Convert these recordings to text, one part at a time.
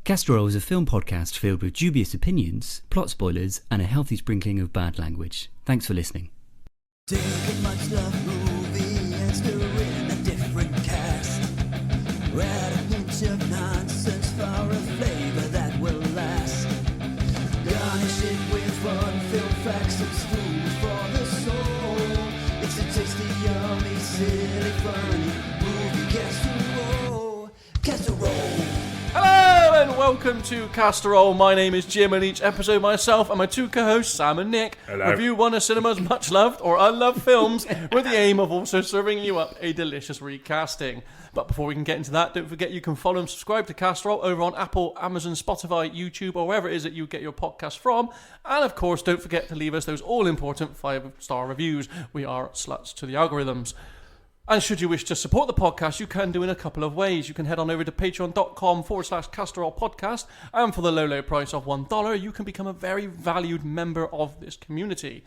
Castor is a film podcast filled with dubious opinions, plot spoilers, and a healthy sprinkling of bad language. Thanks for listening. Take a much loved movie and stir in a different cast. Add a hint of nonsense for a flavor that will last. Garnish it with fun, film facts and food for the soul. It's a tasty, yummy, silly, funny movie casserole. Casserole. Hello and welcome to Casserole. My name is Jim, and each episode myself and my two co-hosts Sam and Nick review one of cinema's much loved or unloved films with the aim of also serving you up a delicious recasting. But before we can get into that, don't forget you can follow and subscribe to Casserole over on Apple, Amazon, Spotify, YouTube, or wherever it is that you get your podcast from. And of course, don't forget to leave us those all-important 5-star reviews. We are sluts to the algorithms. And should you wish to support the podcast, you can do in a couple of ways. You can head on over to patreon.com/Castorol podcast, and for the low, low price of $1, you can become a very valued member of this community.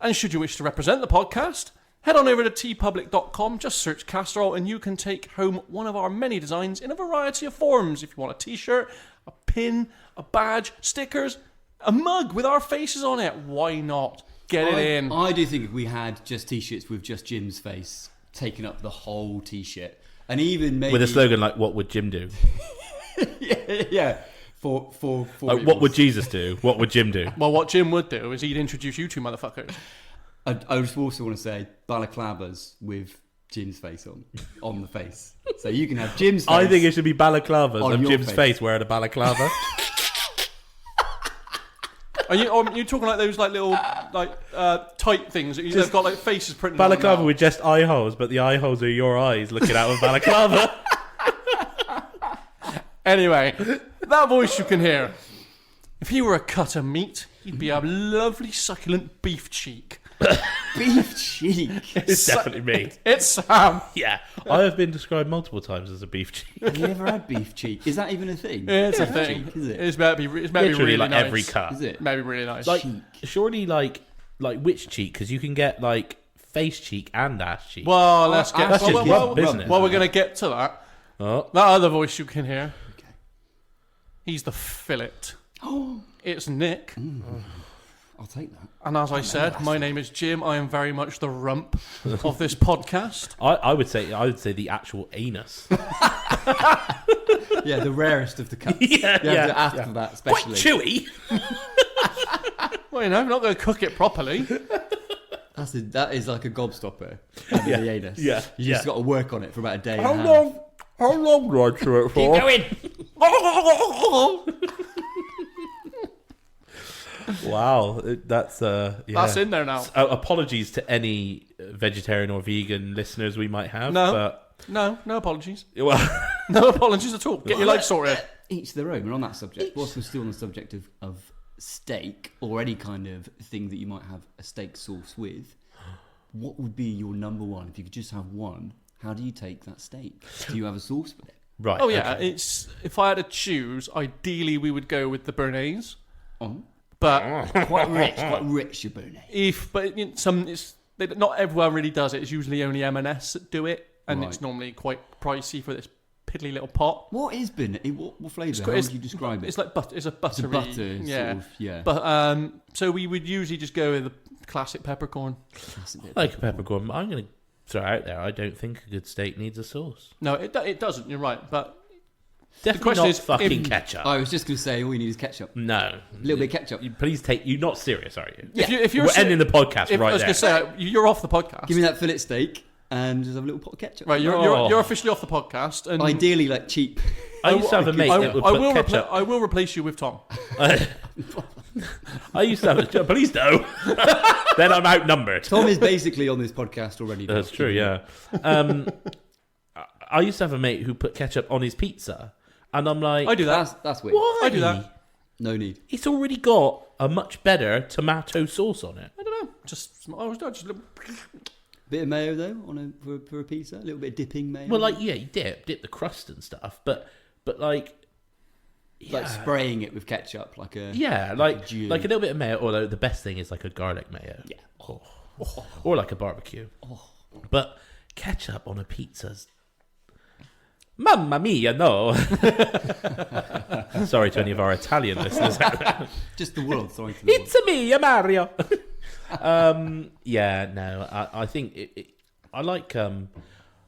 And should you wish to represent the podcast, head on over to tpublic.com, just search Castorol, and you can take home one of our many designs in a variety of forms. If you want a t-shirt, a pin, a badge, stickers, a mug with our faces on it, why not? Get it in. I do think if we had just t-shirts with just Jim's face taking up the whole t-shirt, and even maybe with a slogan like "What would Jim do?" yeah. For like, what would Jesus do? What would Jim do? Well, what Jim would do is he'd introduce you two motherfuckers. I just also want to say balaclavas with Jim's face on the face, so you can have Jim's face. I think it should be balaclavas on of your Jim's face wearing a balaclava. Are you talking like those like little tight things that they've got like faces printed Balaclava on them? with just eye holes, but the eye holes are your eyes looking out of balaclava. Anyway, that voice you can hear. If he were a cut of meat, he'd be a lovely succulent beef cheek. beef cheek. It's definitely me. It's Sam. Yeah, I have been described multiple times as a beef cheek. Have you ever had beef cheek? Is that even a thing? Yeah, it's a thing. Cheek, is it? It's meant to be Literally really like nice. every cut. Is it? Maybe really nice. Like surely like which cheek? Because you can get like face cheek and ass cheek. Well, let's get. That's just well, business. well, we're going to get to that. Oh. That other voice you can hear. Okay. He's the fillet. It's Nick. I'll take that. And as I said, my name is Jim. I am very much the rump of this podcast. I would say the actual anus. Yeah, the rarest of the cuts. Yeah, you have to ask for that, Quite especially. Well, I'm not going to cook it properly. That is like a gobstopper. The anus. Yeah, You just got to work on it for about a day. How and a half. long do I chew it for? Keep going. Wow, that's That's in there now. Apologies to any vegetarian or vegan listeners we might have. No. But, No apologies. well, No apologies at all. Get your life sorted. Each their own. We're on that subject. Whilst we're still on the subject of steak or any kind of thing that you might have a steak sauce with, what would be your number one? If you could just have one, how do you take that steak? Do you have a sauce with it? right. Oh yeah, okay. it's if I had to choose, ideally we would go with the béarnaise. Oh, But quite rich, your béarnaise. Not everyone really does it. It's usually only M&S that do it, and Right. it's normally quite pricey for this piddly little pot. What is béarnaise? What flavour? How would you describe it? It's like butter. It's a buttery. butter, yeah. sort of, yeah. But so we would usually just go with the classic peppercorn. Like a peppercorn. I'm going to throw out there. I don't think a good steak needs a sauce. No, it doesn't. You're right, but Definitely question not is, fucking if- ketchup. I was just going to say all you need is ketchup. No, A little bit of ketchup. Please take. You're not serious, are you? Yeah. if you're We're ending the podcast I right was there. going to say you're off the podcast. Give me that fillet steak and just have a little pot of ketchup. Right, you're officially off the podcast, and Ideally, like cheap. I used to have a mate that would put ketchup. I will replace you with Tom. I used to have a. Please no. Then I'm outnumbered. Tom is basically on this podcast already. That's true. Yeah. I used to have a mate who put ketchup on his pizza, and I'm like, I do that. That's weird. why? I do that. No need. It's already got a much better tomato sauce on it. I don't know. I was just a little... Bit of mayo though for a pizza. A little bit of dipping mayo. Well, like you dip the crust and stuff, but like. like spraying it with ketchup, like a like dew. a little bit of mayo. Although the best thing is like a garlic mayo, or like a barbecue. But ketchup on a pizza's Mamma mia, no. Sorry to any of our Italian listeners out there. Just the world. Sorry to the world. It's me, Mario. Yeah, no, I think I like.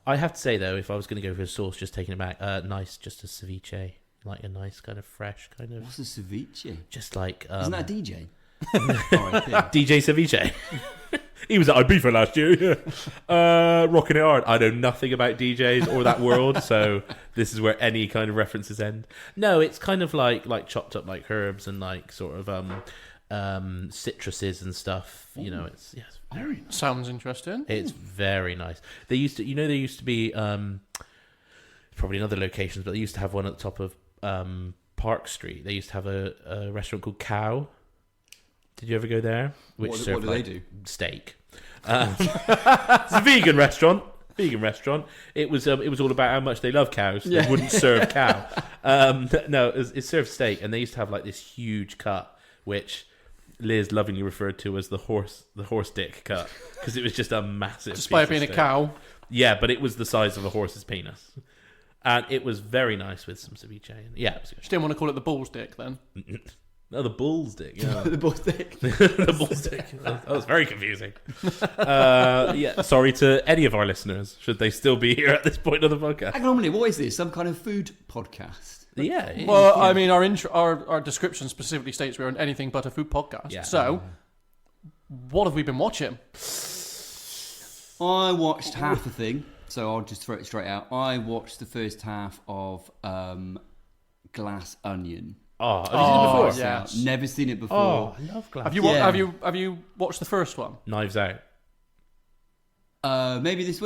I have to say though, if I was going to go for a sauce, just taking it back, nice, just a ceviche, like a nice kind of fresh kind of. What's a ceviche? Just like. Isn't that a DJ? R.I.P. DJ Ceviche. He was at Ibiza last year, rocking it hard. I know nothing about DJs or that world, so this is where any kind of references end. No, it's kind of like chopped up like herbs and like sort of citruses and stuff. You know, it's very nice. Sounds interesting. It's very nice. They used to be probably in other locations, but they used to have one at the top of Park Street. They used to have a restaurant called Cow. Did you ever go there? What do they do? Steak. It's a vegan restaurant. It was all about how much they love cows. They wouldn't serve cow. No, it served steak, and they used to have like this huge cut, which Liz lovingly referred to as the horse dick cut, because it was just a massive. Despite being a cow. Yeah, but it was the size of a horse's penis, and it was very nice with some ceviche. Yeah, it was good. She didn't want to call it the bull's dick then. No, the bull's dick. Yeah. The bull's dick. The bull's dick. That was very confusing. Yeah, sorry to any of our listeners, should they still be here at this point of the podcast. Hang on a minute, what is this? Some kind of food podcast? Yeah. it Well, is, I mean, our description specifically states we're anything but a food podcast. Yeah. So, what have we been watching? I watched half a thing, so I'll just throw it straight out. I watched the first half of Glass Onion. Oh, have you seen it before? Yes. Never seen it before. Oh, I love glass. Have you Yeah. have you watched the first one? Knives Out. Maybe this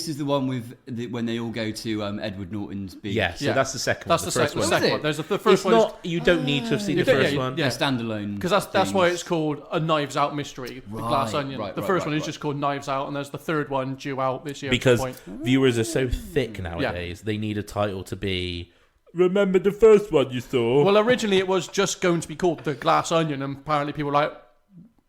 is the one with when they all go to Edward Norton's big. Yeah, so Yeah. that's the second That's one. the first second one. one. Was it? There's the first It's one. is- not. You don't need to have seen the You don't- first yeah, one. yeah. A standalone. Because that's why things. it's called a Knives Out mystery, the Glass Right, Onion. right, The right, first right, one is right. just called Knives Out, and there's the third one due out this year. Because Point. viewers are so thick nowadays, they need a title to be. Remember the first one you saw? Well, originally it was just going to be called the Glass Onion, and apparently people were like,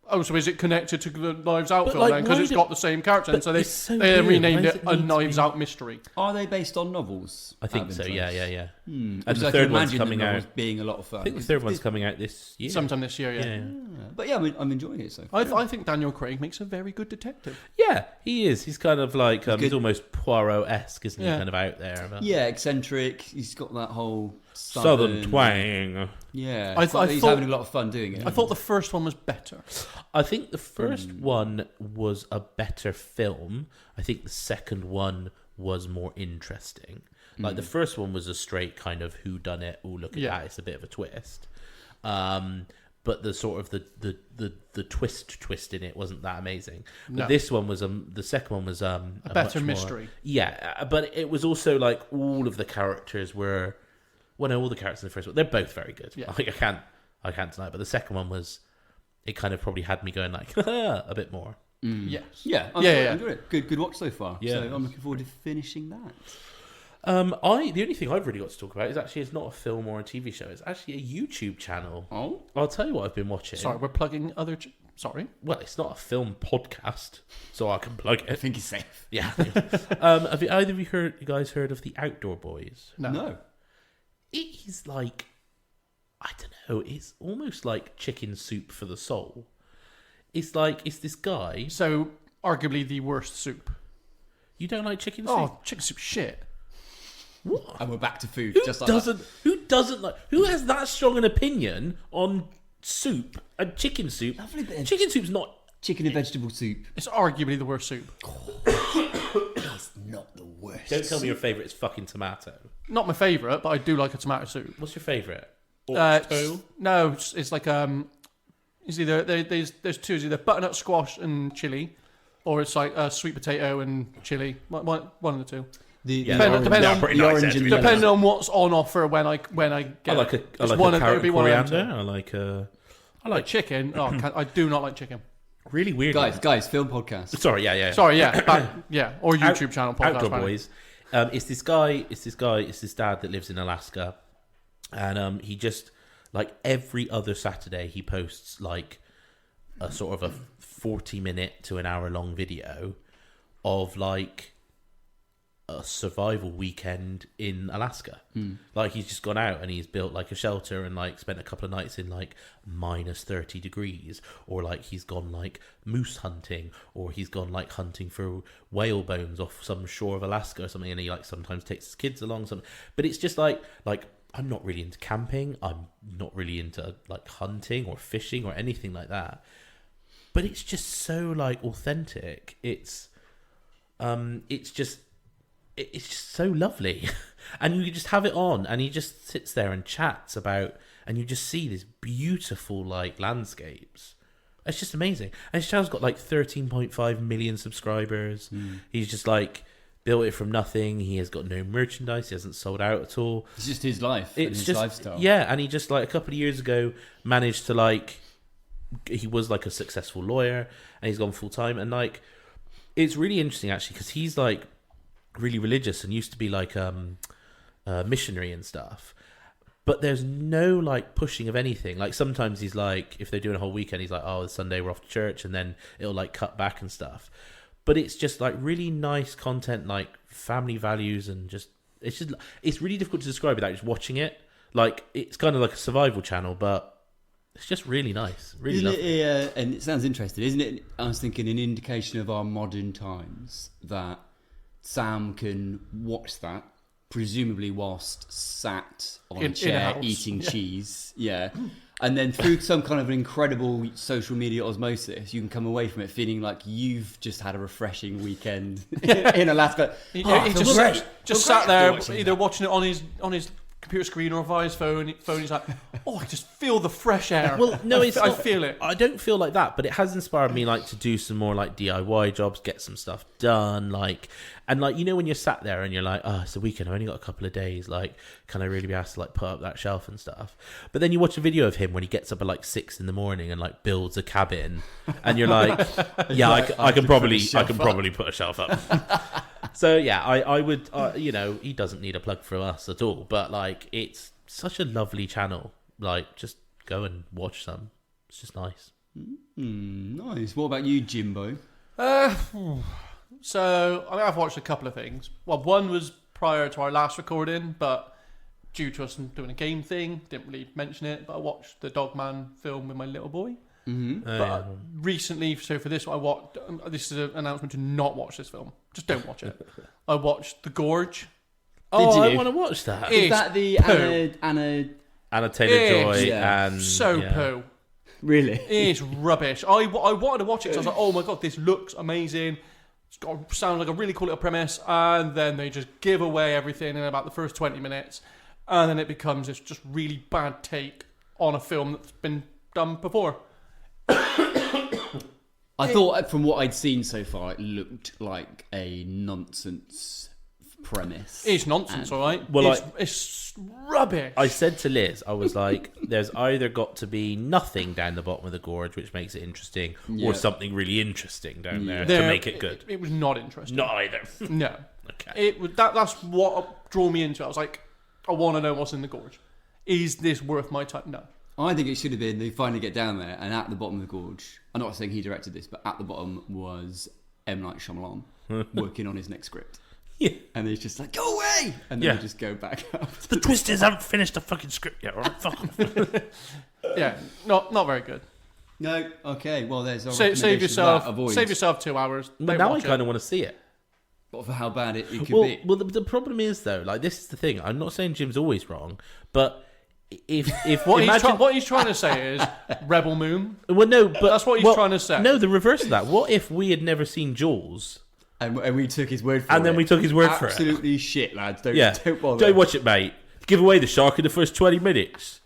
"Oh, so is it connected to the Knives Out But, film like, then? Because why it's do- got the same character." And But so they it's so they weird. renamed Why does it it a need to Knives be- Out mystery. Are they based on novels? I think Out of so. Yeah. interest? And Because the I third can one's imagine coming the out. novels being a lot of fun. I think the third one's coming out this year. Sometime this year, yeah. Yeah. But yeah, I'm enjoying it so far. I think Daniel Craig makes a very good detective. Yeah, he is. He's kind of like he's good. almost Poirot-esque, isn't he? Yeah. Kind of out there. But Yeah, eccentric. He's got that whole Southern twang. Yeah, I he's thought- having a lot of fun doing it. I thought the first one was better. I think the first one was a better film. I think the second one was more interesting. Like the first one was a straight kind of whodunit. Oh, look at Yeah. that! It's a bit of a twist. But the sort of the twist in it wasn't that amazing. But No. this one was the second one was a better much more- mystery. Yeah, but it was also like all of the characters were. Well, no, all the characters in the first one, they're both very good. Yeah. Like I can't deny it. But the second one was, it kind of probably had me going like a bit more. Yes. Yeah, I'm Yeah. enjoying it. Good watch so far. Yeah. So I'm looking forward to finishing that. The only thing I've really got to talk about is actually it's not a film or a TV show. It's actually a YouTube channel. Oh, I'll tell you what I've been watching. Sorry, we're plugging other. Sorry. Well, it's not a film podcast, so I can plug I it. think it's safe. Yeah. Have either of you guys heard of the Outdoor Boys? No. It is like, I don't know. It's almost like chicken soup for the soul. It's this guy. So, arguably the worst soup. You don't like chicken soup? Oh, chicken soup shit. What? And we're back to food. Who just like doesn't? Who doesn't like? Who has that strong an opinion on soup and chicken soup? Lovely bit of Chicken soup's not. chicken and vegetable soup. It's arguably the worst soup. It's not the worst. Don't tell me your favourite is fucking tomato. Not my favourite, but I do like a tomato soup. What's your favourite? No, it's like it's either there's two. It's either butternut squash and chili, or it's like sweet potato and chili. One of the two. Yeah, Depending they're on- pretty the nice, orange actually. and the Depending on what's on offer when I get. I like a It's carrot one of- it would and be one of them coriander. two. I like like chicken. Oh, I do not like chicken. really weird. Guys, film podcast. Sorry, yeah. Sorry, yeah, or YouTube channel podcast. Outdoor apparently. Boys. It's this guy. It's this dad that lives in Alaska, and he just like every other Saturday he posts like a sort of a 40-minute to an hour long video of like a survival weekend in Alaska. Like he's just gone out and he's built like a shelter and like spent a couple of nights in like minus 30 degrees, or like he's gone like moose hunting, or he's gone like hunting for whale bones off some shore of Alaska or something, and he like sometimes takes his kids along something. But it's just like I'm not really into camping, I'm not really into like hunting or fishing or anything like that, but it's just so like authentic. It's just so lovely. And you just have it on and he just sits there and chats about, and you just see this beautiful like landscapes. It's just amazing. And his channel's got like 13.5 million subscribers. He's just like built it from nothing. He has got no merchandise. He hasn't sold out at all. It's just his life. It's and his just lifestyle. Yeah, and he just like a couple of years ago managed to like, he was like a successful lawyer and he's gone full time, and like it's really interesting actually because he's like really religious and used to be like a missionary and stuff, but there's no like pushing of anything. Like sometimes he's like, if they're doing a whole weekend, he's like, oh, it's Sunday, we're off to church, and then it'll like cut back and stuff. But it's just like really nice content, like family values, and just it's really difficult to describe without just watching it. Like it's kind of like a survival channel, but it's just really nice, really Isn't lovely. it, and it sounds interesting, isn't it? I was thinking an indication of our modern times that Sam can watch that, presumably whilst sat on a In a chair house. eating cheese. Yeah. And then through some kind of incredible social media osmosis, you can come away from it feeling like you've just had a refreshing weekend in Alaska. He I feel great. just Feel sat great there, after watching either that. watching it on his computer screen or via his phone. He's like, oh, I just feel the fresh air. Well, no, I it's I not- feel it. I don't feel like that, but it has inspired me like to do some more like DIY jobs, get some stuff done, like, and like, you know, when you're sat there and you're like, oh, it's a weekend, I've only got a couple of days, like, can I really be asked to like put up that shelf and stuff? But then you watch a video of him when he gets up at like 6 a.m. and like builds a cabin, and you're like, yeah, I can probably put a shelf up. So yeah, I would, you know, he doesn't need a plug from us at all, but like, it's such a lovely channel. Like, just go and watch some. It's just nice. Nice. What about you, Jimbo? So, I mean, I've watched a couple of things. Well, one was prior to our last recording, but due to us doing a game thing, didn't really mention it, but I watched the Dogman film with my little boy. But recently, so for this one, I watched, this is an announcement to not watch this film. Just don't watch it. I watched The Gorge. Oh, I you? want to watch that. It's Is that the poo. Anna Taylor-Joy Yeah. and So yeah. poo. Really? It's rubbish. I wanted to watch it because I was like, oh my god, this looks amazing. Sounds like a really cool little premise, and then they just give away everything in about the first 20 minutes, and then it becomes this just really bad take on a film that's been done before. I thought from what I'd seen so far, it looked like a nonsense premise. It's nonsense, all right. Well, it's rubbish. I said to Liz, I was like, there's either got to be nothing down the bottom of the gorge, which makes it interesting, Yeah. or something really interesting down there There- to make it good. It was not interesting. Not either. No. Okay. It was that's what drew me into it. I was like, I want to know what's in the gorge. Is this worth my time? No. I think it should have been they finally get down there, and at the bottom of the gorge, I'm not saying he directed this, but at the bottom was M. Night Shyamalan working on his next script. Yeah. And he's just like, go away! And then Yeah. they just go back up. The twisters haven't finished the fucking script yet. All right? Fuck off. Yeah, not very good. No, okay, well, there's our Save recommendation for that. Avoid. yourself 2 hours. But Don't now I watch kind it. of want to see it. But for how bad it could Well, be. well, the problem is though, like this is the thing. I'm not saying Jim's always wrong, but if What he's trying to say is Rebel Moon. well, no, but That's what he's trying to say. No, the reverse of that. What if we had never seen Jaws? And we took his word for it. And then we took his word for it. Absolutely shit, lads. Don't bother. Don't watch it, mate. Give away the shark in the first 20 minutes.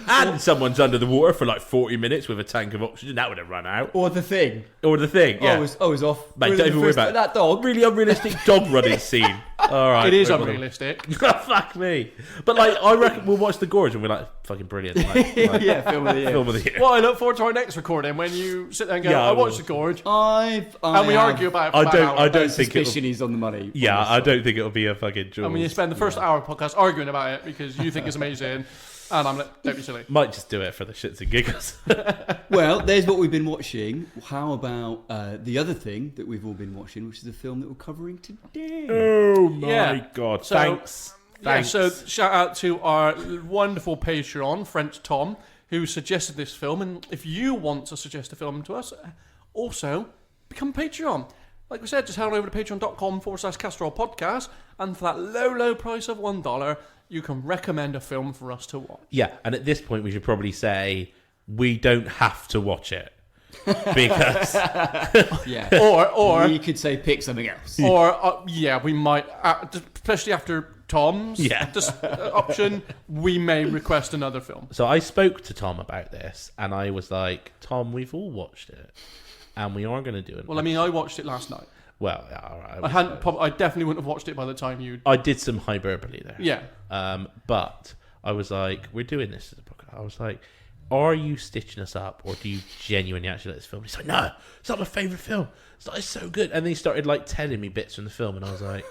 And someone's under the water for like 40 minutes with a tank of oxygen. That would have run out. Or The Thing. Or the thing, yeah. I was off. Mate, Really, don't the even worry first- about it. that dog. Really unrealistic dog running scene. All right. It is move on. unrealistic. Fuck me. But like, I reckon we'll watch The Gorge and we're like, fucking brilliant. Like, Yeah, film of the year. film of the year. Well, I look forward to our next recording when you sit there and go, Yeah, I I watched will. The Gorge, And we argue about it for I about don't- an hour. I don't Don't think it'll- suspicion he's on the money. Yeah, I don't think it'll be a fucking Jaws. And when you spend the first hour of podcast arguing about it because you think it's amazing, And don't be silly. Might just do it for the shits and giggles. Well, there's what we've been watching. How about the other thing that we've all been watching, which is a film that we're covering today? Oh my Yeah. god! So- Thanks. Yeah, so shout out to our wonderful Patreon, French Tom, who suggested this film. And if you want to suggest a film to us, also become Patreon. Like we said, just head on over to patreon.com/Castorol podcast. And for that low price of $1, you can recommend a film for us to watch. Yeah, and at this point, we should probably say we don't have to watch it because Yeah. Or you could say pick something else. Or, we might, especially after Tom's Yeah. option, we may request another film. So I spoke to Tom about this, and I was like, Tom, we've all watched it, and we are going to do it. Well, I mean, I watched it last night. Well, yeah, all right. I definitely wouldn't have watched it by the time you... I did some hyperbole there. Yeah. But I was like, we're doing this as a book. I was like, are you stitching us up, or do you genuinely actually like this film? He's like, no, it's not my favourite film. It's so good. And then he started like telling me bits from the film, and I was like...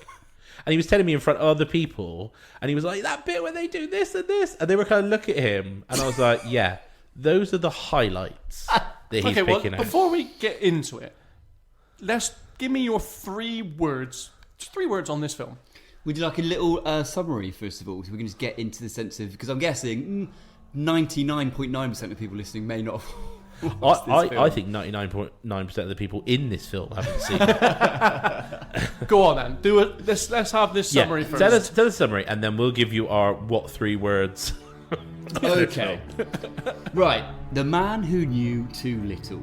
And he was telling me in front of other people, and he was like, that bit where they do this and this, and they were kind of looking at him, and I was like, yeah, those are the highlights that he's picking out. Before we get into it, give me your 3 words, just 3 words on this film. Would you like a little summary, first of all, so we can just get into the sense of... Because I'm guessing 99.9% of people listening may not have watched this film. I think 99.9% of the people in this film haven't seen it. Go on then, do it. Let's have this summary first. Tell us the summary, and then we'll give you our what 3 words. Okay. Right. The Man Who Knew Too Little.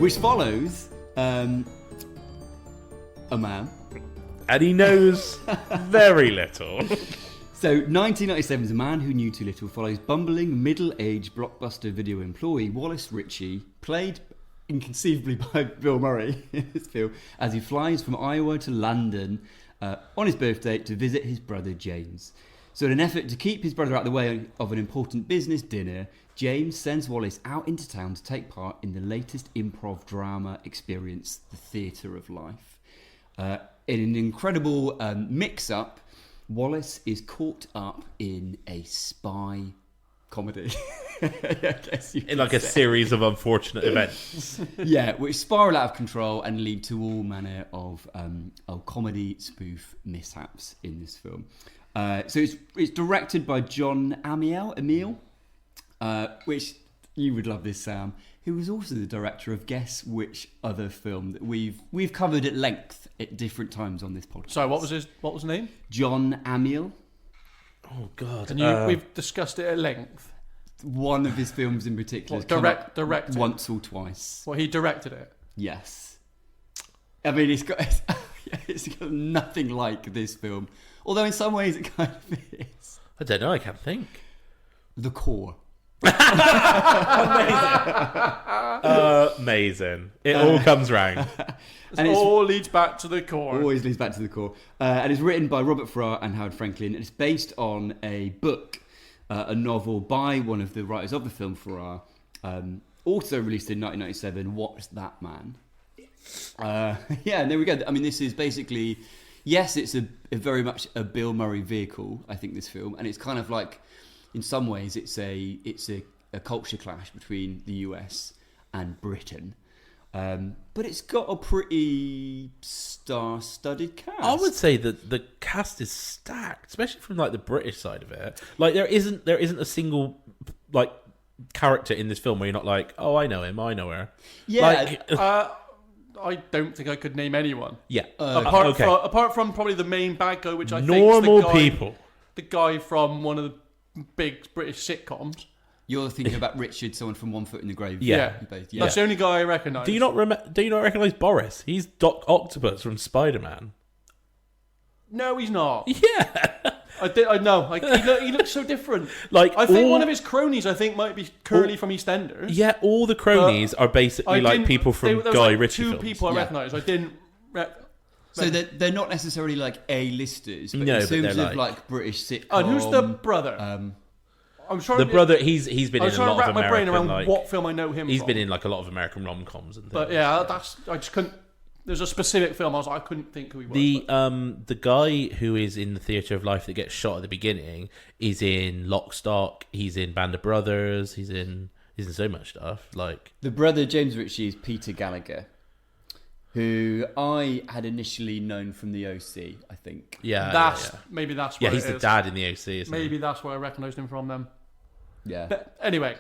Which follows a man. And he knows very little. So, 1997's A Man Who Knew Too Little follows bumbling, middle-aged blockbuster video employee Wallace Ritchie, played inconceivably by Bill Murray in this film, as he flies from Iowa to London on his birthday to visit his brother James. So, in an effort to keep his brother out of the way of an important business dinner, James sends Wallace out into town to take part in the latest improv drama experience, The Theatre of Life. In an incredible mix-up, Wallace is caught up in a spy comedy. I guess you In like a series of unfortunate events. Yeah, which spiral out of control and lead to all manner of comedy spoof mishaps in this film. So it's directed by John Amiel, which you would love this, Sam, who was also the director of guess which other film that we've covered at length at different times on this podcast. Sorry, what was his name? John Amiel. Oh God! And we've discussed it at length. One of his films in particular. Directed once or twice. Well, he directed it. Yes. I mean, it's got nothing like this film. Although in some ways it kind of is. I don't know. I can't think. The Core. Amazing. It all comes round. And it all leads back to the core. Always leads back to the core. And it's written by Robert Farrar and Howard Franklin. And it's based on a book, a novel by one of the writers of the film, Farrar, also released in 1997, What's That Man? Yeah, and there we go. I mean, this is basically... Yes, it's a very much a Bill Murray vehicle, I think, this film. And it's kind of like... In some ways, it's a culture clash between the US and Britain, but it's got a pretty star-studded cast. I would say that the cast is stacked, especially from like the British side of it. Like there isn't a single like character in this film where you're not like, oh, I know him, I know her. Yeah, like, I don't think I could name anyone. Yeah, apart from probably the main bad guy, which I think normal is people. The guy from one of the big British sitcoms. You're thinking about Richard, someone from One Foot in the Grave. Yeah. That's the only guy I recognise. Do you not recognise Boris? He's Doc Octopus from Spider-Man. No, he's not. Yeah, I know. He looks so different. Like I think one of his cronies, might be Curly from EastEnders. Yeah, all the cronies are basically like people from there was Guy like Ritchie two films. people I recognised. I didn't. So they're not necessarily like A-listers, but No, in but terms they're of like British sitcom. And who's the brother? I'm trying The to, brother, he's been I'm in a trying to lot wrap of my brain American, around like, what film I know him he's from. been in like a lot of American rom-coms and things. But yeah, I just couldn't. There's a specific film I couldn't think who he was. The guy who is in the Theatre of Life that gets shot at the beginning is in Lock, Stock. He's in Band of Brothers. He's in so much stuff. Like The brother James Ritchie is Peter Gallagher, who I had initially known from the OC. I think. Maybe that's yeah. where He's it the is. dad in the OC. Isn't Maybe he? that's where I recognised him from. Then. Yeah. But anyway,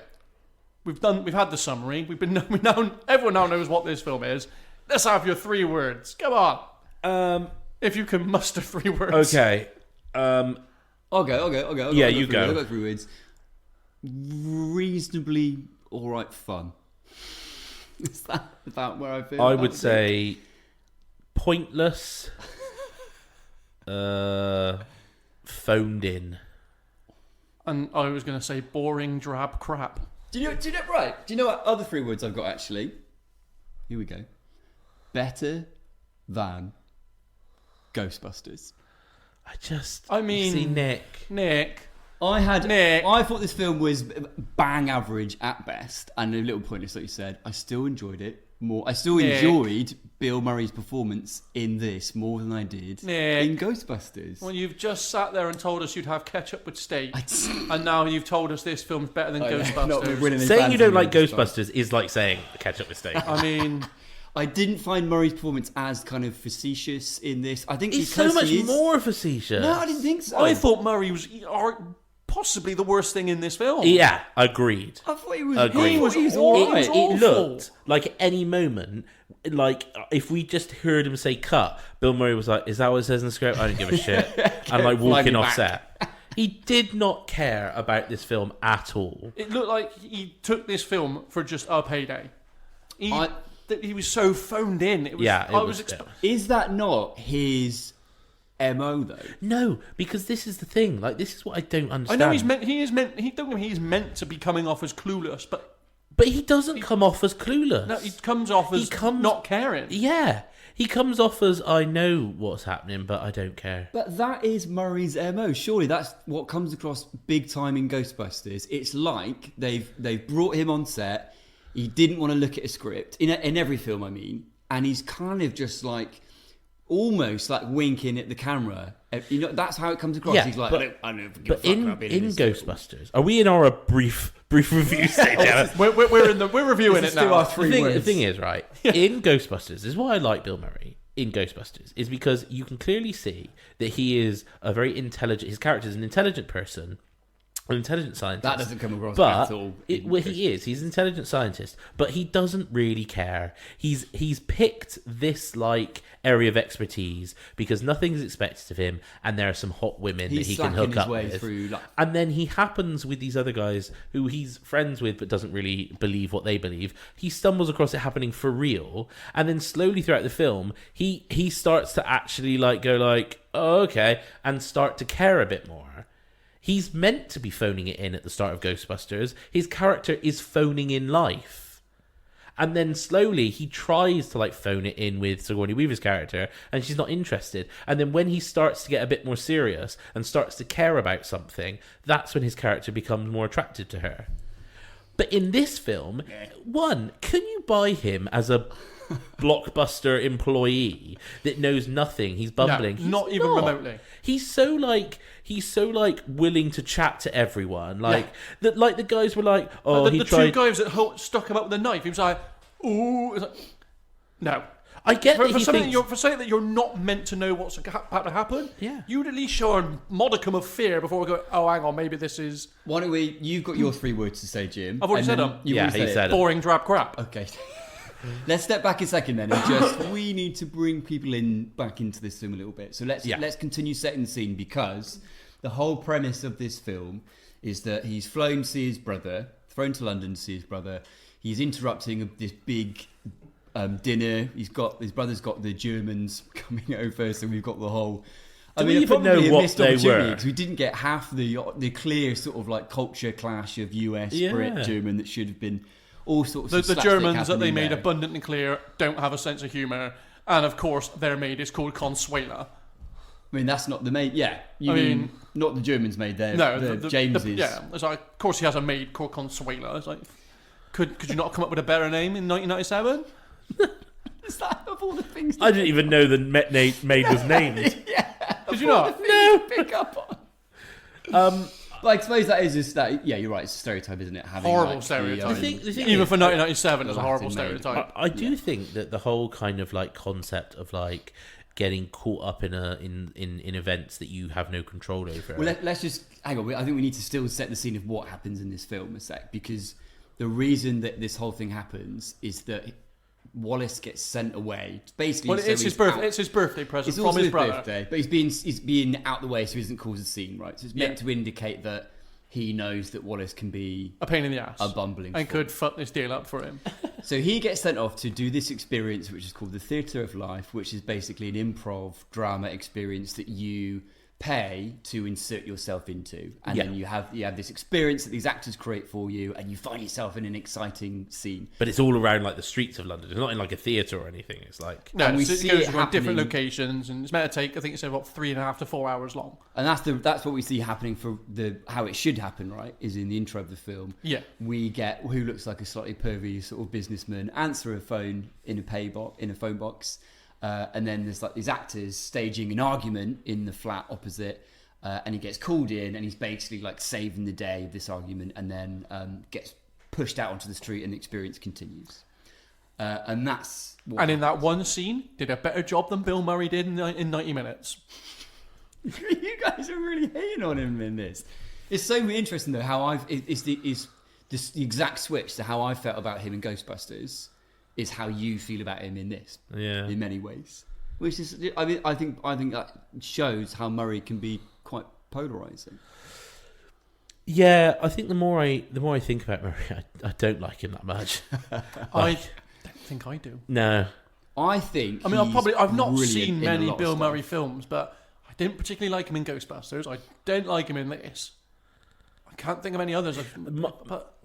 we've had the summary. Everyone now knows what this film is. Let's have your 3 words. Come on. If you can muster 3 words. Okay. I'll go. Yeah, I'll you go. I'll go 3 words. Reasonably alright fun. Is that about where I feel? I would say pointless. Phoned in. And I was going to say boring, drab crap. Do you know right? Do you know what other 3 words I've got actually? Here we go. Better than Ghostbusters. I mean, see, Nick. I thought this film was bang average at best and a little pointless, like you said. I still enjoyed it more. I still enjoyed Bill Murray's performance in this more than I did in Ghostbusters. Well, you've just sat there and told us you'd have ketchup with steak, and now you've told us this film's better than Ghostbusters. Saying you don't like Ghostbusters is like saying ketchup with steak. I mean, I didn't find Murray's performance as kind of facetious in this. I think he's because so much more facetious. No, I didn't think so. I thought Murray was possibly the worst thing in this film. Yeah, agreed. I thought he was. Agreed. He was all right. It looked like at any moment, like if we just heard him say "cut," Bill Murray was like, "Is that what it says in the script?" I don't give a shit. And like walking off set. He did not care about this film at all. It looked like he took this film for just a payday. He was so phoned in. Is that not his MO though? No, because this is the thing. Like, this is what I don't understand. I know he's meant to be coming off as clueless, but he doesn't come off as clueless. No, he comes off as not caring. Yeah, he comes off as I know what's happening, but I don't care. But that is Murray's MO. Surely that's what comes across big time in Ghostbusters. It's like they've brought him on set. He didn't want to look at a script in every film. I mean, and he's kind of just like almost like winking at the camera. You know, that's how it comes across. Yeah, he's like, I don't give a fuck in about being in Ghostbusters, are we in our brief review stage? We're reviewing it now. The thing is, right, in Ghostbusters, is why I like Bill Murray in Ghostbusters is because you can clearly see that he is a very intelligent. His character is an intelligent person. An intelligent scientist. That doesn't come across at all. He is. He's an intelligent scientist, but he doesn't really care. He's picked this like area of expertise because nothing's expected of him, and there are some hot women that he can hook up with. And then he happens with these other guys who he's friends with, but doesn't really believe what they believe. He stumbles across it happening for real, and then slowly throughout the film, he starts to actually like go like, oh, okay, and start to care a bit more. He's meant to be phoning it in at the start of Ghostbusters. His character is phoning in life. And then slowly he tries to like phone it in with Sigourney Weaver's character and she's not interested. And then when he starts to get a bit more serious and starts to care about something, that's when his character becomes more attracted to her. But in this film, can you buy him as a blockbuster employee that knows nothing? He's bumbling. No, not even remotely. He's so willing to chat to everyone. Like the guys were like, oh, the two guys that stuck him up with a knife. He was like, ooh, no. I get for something that you're not meant to know what's about to happen. Yeah, you'd at least show a modicum of fear before we go. Oh, hang on, maybe this is. Why don't we? You've got your 3 words to say, Jim. I've already said them. He said it. Boring, drab crap. Okay. Let's step back a second then, and we need to bring people back into this film a little bit. So let's continue setting the scene, because the whole premise of this film is that he's flown to see his brother, thrown to London to see his brother. He's interrupting this big dinner. His brother's got the Germans coming over, so we've got the whole. Do we even know what they were? Because we didn't get half the clear sort of like culture clash of US, Brit, German that should have been. All sorts of the Germans that they made abundantly clear don't have a sense of humour, And of course, their maid is called Consuela. I mean, that's not the maid. Yeah, you I mean, not the Germans' maid. There, No, James's. yeah. It's like, of course, he has a maid called Consuela. It's like, could you not come up with a better name in 1997? Is that of all the things? I didn't even know the maid was named. Yeah. Did you not? No. Pick up on. But I suppose that is just that. Yeah, you're right. It's a stereotype, isn't it? Having Horrible like, stereotype. The thing Even is, for 1997, it's a the horrible Latin maid. stereotype. I do think that the whole kind of like concept of like getting caught up in events that you have no control over. Well, let's just hang on. I think we need to still set the scene of what happens in this film a sec, because the reason that this whole thing happens is that Wallace gets sent away. Basically, Well, so it's he's his birthday. out. It's his birthday present It's from also his his brother. birthday, but he's being out the way so he doesn't cause a scene, right? So it's meant Yeah. to indicate that he knows that Wallace can be A pain in the ass. a bumbling And fool. could fuck this deal up for him. So he gets sent off to do this experience, which is called the Theatre of Life, which is basically an improv drama experience that you pay to insert yourself into, and Yeah. then you have this experience that these actors create for you, and you find yourself in an exciting scene. But it's all around like the streets of London. It's not in like a theatre or anything. It's like No, And we so see it goes it around different happening- locations, and it's meant to take, I think it's about 3.5 to 4 hours long. And that's what we see happening for how it should happen, right? Is in the intro of the film. Yeah. We get who looks like a slightly pervy sort of businessman answer a phone in a phone box, and then there's like these actors staging an argument in the flat opposite, and he gets called in, and he's basically like saving the day of this argument, and then gets pushed out onto the street, and the experience continues. And that's what And in that one scene, did a better job than Bill Murray did in 90 minutes. You guys are really hating on him in this. It's so interesting though how it's the exact switch to how I felt about him in Ghostbusters is how you feel about him in this. Yeah. In many ways, which is I mean I think that shows how Murray can be quite polarizing. yeah. I think the more I think about Murray, I don't like him that much. I don't think I do. No. I think. I mean, I've not brilliant seen in a many lot of Bill stuff. Murray films, but I didn't particularly like him in Ghostbusters. I don't like him in this. I can't think of any others. But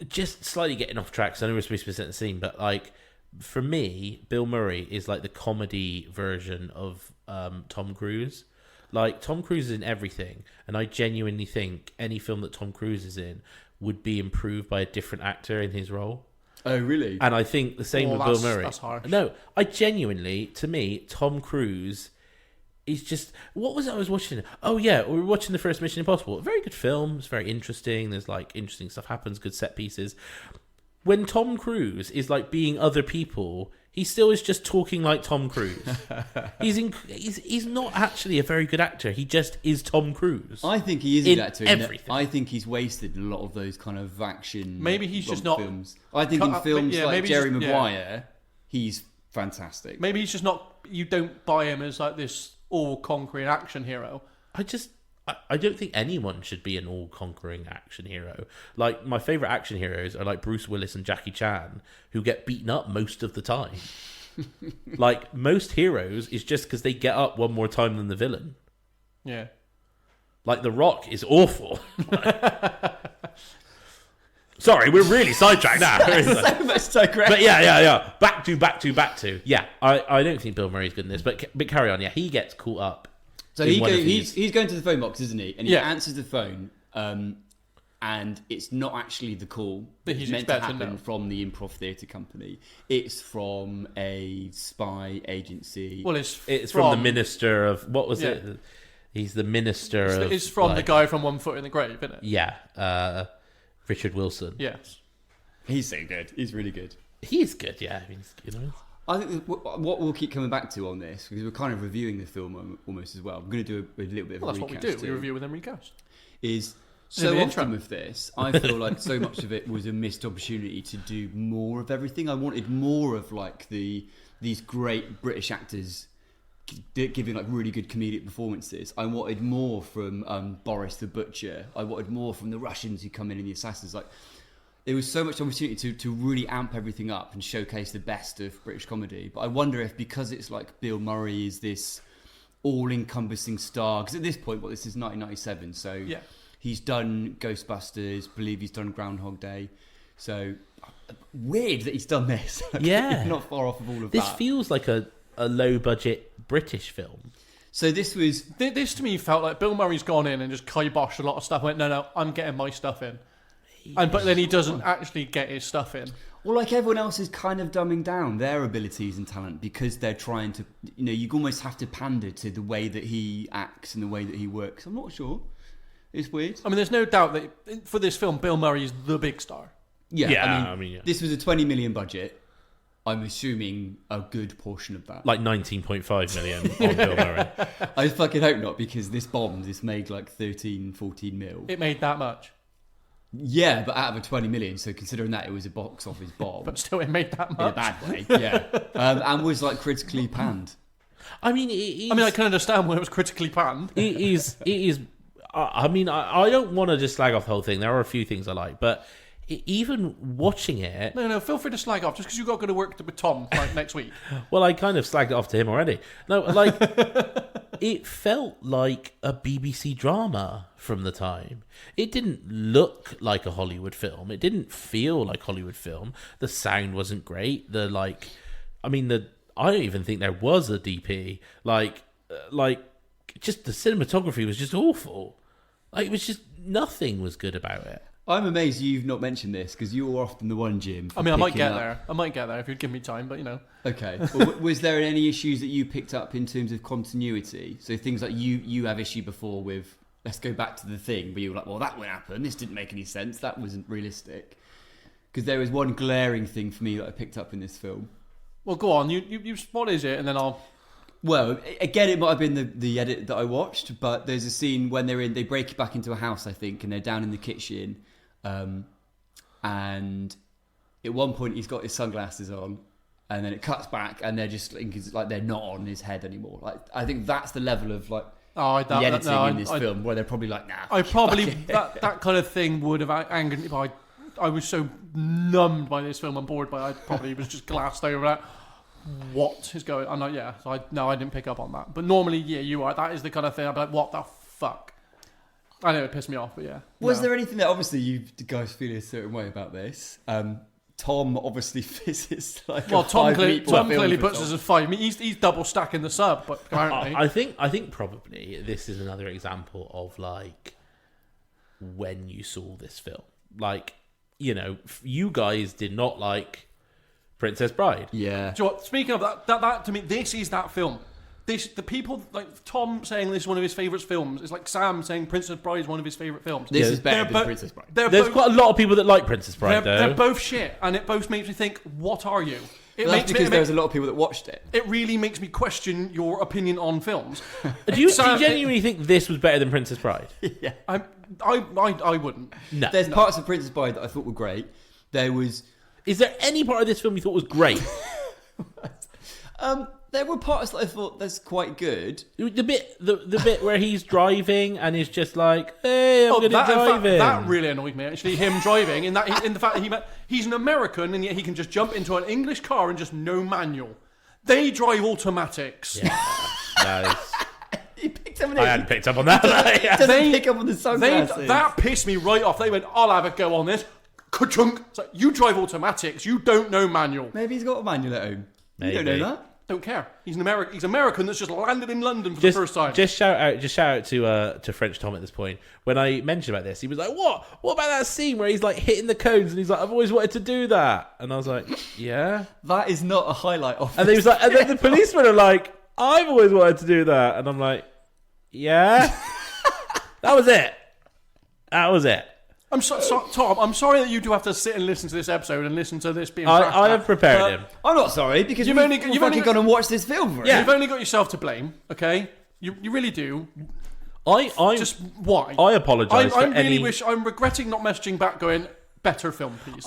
Just slightly getting off track, so I know we're supposed to be setting the scene, but like for me, Bill Murray is like the comedy version of Tom Cruise. Like Tom Cruise is in everything, and I genuinely think any film that Tom Cruise is in would be improved by a different actor in his role. Oh really? And I think the same Well, with Bill that's- Murray. that's harsh. No, I genuinely, to me, Tom Cruise is just... What was it I was watching? Oh, yeah, we were watching the first Mission Impossible. A very good film. It's very interesting. There's, like, interesting stuff happens, good set pieces. When Tom Cruise is, like, being other people, he still is just talking like Tom Cruise. He's not actually a very good actor. He just is Tom Cruise. I think he is in a good actor. in that everything. I think he's wasted a lot of those kind of action. Maybe he's just not films. I think cut in up- films yeah, like maybe Jerry he's- yeah. Maguire, he's fantastic. maybe he's just not. You don't buy him as like this all-conquering action hero. I don't think anyone should be an all-conquering action hero. Like, my favourite action heroes are like Bruce Willis and Jackie Chan, who get beaten up most of the time. Like, most heroes is just because they get up one more time than the villain. Yeah. Like, The Rock is awful. Sorry, we're really sidetracked now. So much digress. But yeah. Back to. Yeah, I don't think Bill Murray's good in this, but carry on. Yeah, he gets caught up. So in one of these. he's going to the phone box, isn't he? And he Yeah. answers the phone, and it's not actually the call That he's meant to expecting, happen no. from the improv theatre company. It's from a spy agency. Well, It's from the minister of... What was it? He's the minister of... It's from the like, guy from One Foot in the Grave, isn't it? Yeah, Richard Wilson. Yes. He's so good. He's really good. He's good, yeah. I mean, he's good. I think what we'll keep coming back to on this, because we're kind of reviewing the film almost as well. I'm going to do a little bit of Well, a that's what we recast do. We too. review with them recast. Is In so the often intro. with this, I feel like so much of it was a missed opportunity to do more of everything. I wanted more of like these great British actors giving like really good comedic performances. I wanted more from Boris the Butcher. I wanted more from the Russians who come in the Assassins. Like there was so much opportunity to really amp everything up and showcase the best of British comedy. But I wonder if because it's like Bill Murray is this all-encompassing star, because at this point, this is 1997, so Yeah. he's done Ghostbusters, believe he's done Groundhog Day, so weird that he's done this. Yeah. Not far off of all of This that. feels like a low budget British film. So this was... This to me felt like Bill Murray's gone in and just kiboshed a lot of stuff. Went, no, I'm getting my stuff in. But then he doesn't actually get his stuff in. Well, like everyone else is kind of dumbing down their abilities and talent because they're trying to... you almost have to pander to the way that he acts and the way that he works. I'm not sure. It's weird. I mean, there's no doubt that for this film, Bill Murray is the big star. Yeah, I mean, this was a 20 million budget. I'm assuming a good portion of that. Like 19.5 million on Bill Murray. I fucking hope not, because this bombed. This made like 13, 14 mil. It made that much. Yeah, but out of a 20 million, so considering that it was a box office bomb. But still, it made that much. In a bad way, yeah. And was like critically panned. I mean, I can understand when it was critically panned. It is. I mean, I don't want to just slag off the whole thing. There are a few things I like, but even watching it... No, feel free to slag off, just because you've got to go to work with Tom next week. Well, I kind of slagged it off to him already. No, like, it felt like a BBC drama from the time. It didn't look like a Hollywood film. It didn't feel like Hollywood film. The sound wasn't great. I don't even think there was a DP. Just the cinematography was just awful. Like, it was just... Nothing was good about it. I'm amazed you've not mentioned this, because you're often the one, Jim. I mean, I might get there. I might get there if you'd give me time, but Okay. Well, was there any issues that you picked up in terms of continuity? So things like you have issue before with, let's go back to the thing, but you were like, well, that won't happen. This didn't make any sense. That wasn't realistic. Because there was one glaring thing for me that I picked up in this film. Well, go on. You what is it? And then I'll... Well, again, it might have been the edit that I watched, but there's a scene when they break it back into a house, I think, and they're down in the kitchen, and at one point he's got his sunglasses on, and then it cuts back, and they're just like they're not on his head anymore. Like, I think that's the level of the editing in this film, where they're probably like, nah. I probably that kind of thing would have angered me. I was so numbed by this film and bored by it, I probably was just glassed over that. What is going on? I didn't pick up on that. But normally, you are. That is the kind of thing I'd be like, what the fuck? I know it pissed me off, but yeah. Was there anything that obviously you guys feel a certain way about this? Tom obviously visits like Tom clearly puts us at 5. I mean, he's double stacking the sub, but apparently. I think probably this is another example of like when you saw this film. Like, you guys did not like Princess Bride. Yeah. Do you know what? Speaking of that to me, this is that film. The people like Tom saying this is one of his favourite films. It's like Sam saying Princess Bride is one of his favourite films. This is better than Princess Bride. There's quite a lot of people that like Princess Bride, though. They're both shit, and it both makes me think, what are you? That's because there's a lot of people that watched it. It really makes me question your opinion on films. Do you genuinely think this was better than Princess Bride? Yeah. I wouldn't. No. There's parts of Princess Bride that I thought were great. Is there any part of this film you thought was great? There were parts that I thought that's quite good. The bit where he's driving and is just like, "Hey, I'm going to drive in." That really annoyed me. Actually, him driving in the fact that he's an American and yet he can just jump into an English car and just no manual. They drive automatics. Yeah, that is. He picked up on it. I hadn't picked up on that. Doesn't pick up on the sunglasses. That pissed me right off. They went, "I'll have a go on this." Ka-chunk. It's like, you drive automatics. You don't know manual. Maybe he's got a manual at home. Maybe. You don't know that. Don't care. He's American that's just landed in London for the first time. Just shout out to French Tom at this point. When I mentioned about this, he was like, "What? What about that scene where he's like hitting the cones and he's like, I've always wanted to do that." And I was like, "Yeah." That is not a highlight of. And he was like, and then the policemen are like, "I've always wanted to do that," and I'm like, "Yeah." That was it. Tom, I'm sorry that you do have to sit and listen to this episode and listen to this being. I have prepared him. I'm not sorry because you've only gone and watched this film for it. Yeah. You've only got yourself to blame. Okay, you really do. I why? I apologise. I'm regretting not messaging back, going better film, please.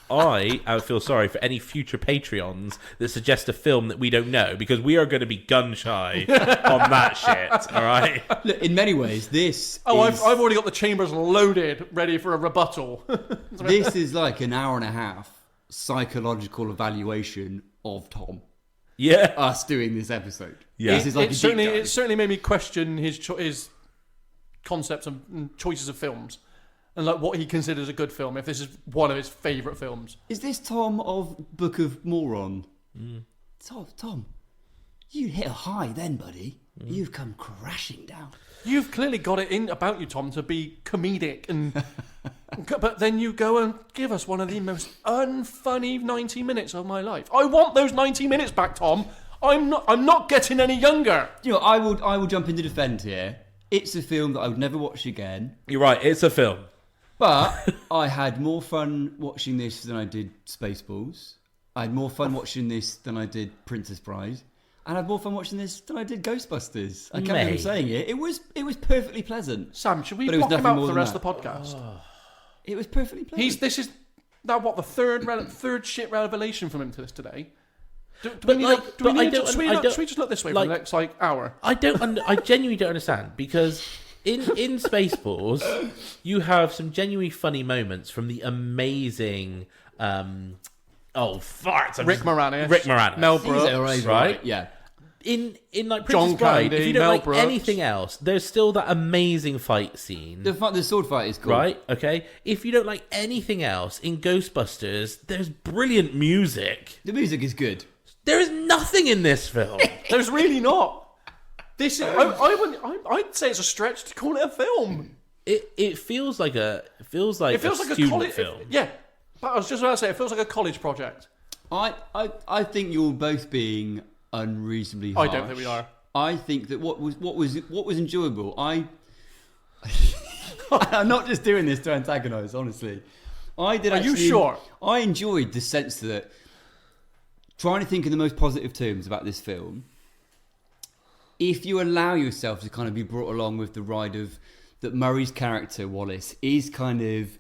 I feel sorry for any future Patreons that suggest a film that we don't know, because we are going to be gun shy on that shit. All right. Look, in many ways, I've already got the chambers loaded, ready for a rebuttal. This is like an hour and a half psychological evaluation of Tom. Yeah. Us doing this episode. Yeah. This is like it certainly made me question his concepts and choices of films. And like what he considers a good film, if this is one of his favourite films. Is this Tom of Book of Moron? Tom, you hit a high then, buddy. You've come crashing down. You've clearly got it in about you, Tom, to be comedic, but then you go and give us one of the most unfunny 90 minutes of my life. I want those 90 minutes back, Tom. I'm not getting any younger. You know, I will jump in to defend here. It's a film that I would never watch again. You're right, it's a film. But I had more fun watching this than I did Spaceballs. I had more fun watching this than I did Princess Bride. And I had more fun watching this than I did Ghostbusters. I can't believe I'm saying it. It was perfectly pleasant. Sam, should we But it was block him nothing out more for the than rest that. of the podcast? It was perfectly pleasant. This is now what the third shit revelation from him to this today. Do we But, need like, to- but I should don't- we I look- don't- should we just look this way like- for the next hour? I genuinely don't understand, because in Spaceballs you have some genuinely funny moments from the amazing Rick Moranis, Mel Things that are Brooks, right? Yeah. In like John Princess Bride, Candy, if you don't Mel like Brooks. anything else, there's still that amazing fight scene. The sword fight is cool. Right, okay. If you don't like anything else, in Ghostbusters, there's brilliant music. The music is good. There is nothing in this film. There's really not. This is, I'd say it's a stretch to call it a film. It feels like a It feels like a student college film. Yeah, but I was just about to say it feels like a college project. I think you're both being unreasonably harsh. I don't think we are. I think that what was enjoyable. I'm not just doing this to antagonise. Honestly, I did. Are you actually, sure? I enjoyed the sense that trying to think in the most positive terms about this film. If you allow yourself to kind of be brought along with the ride of that, Murray's character Wallace is kind of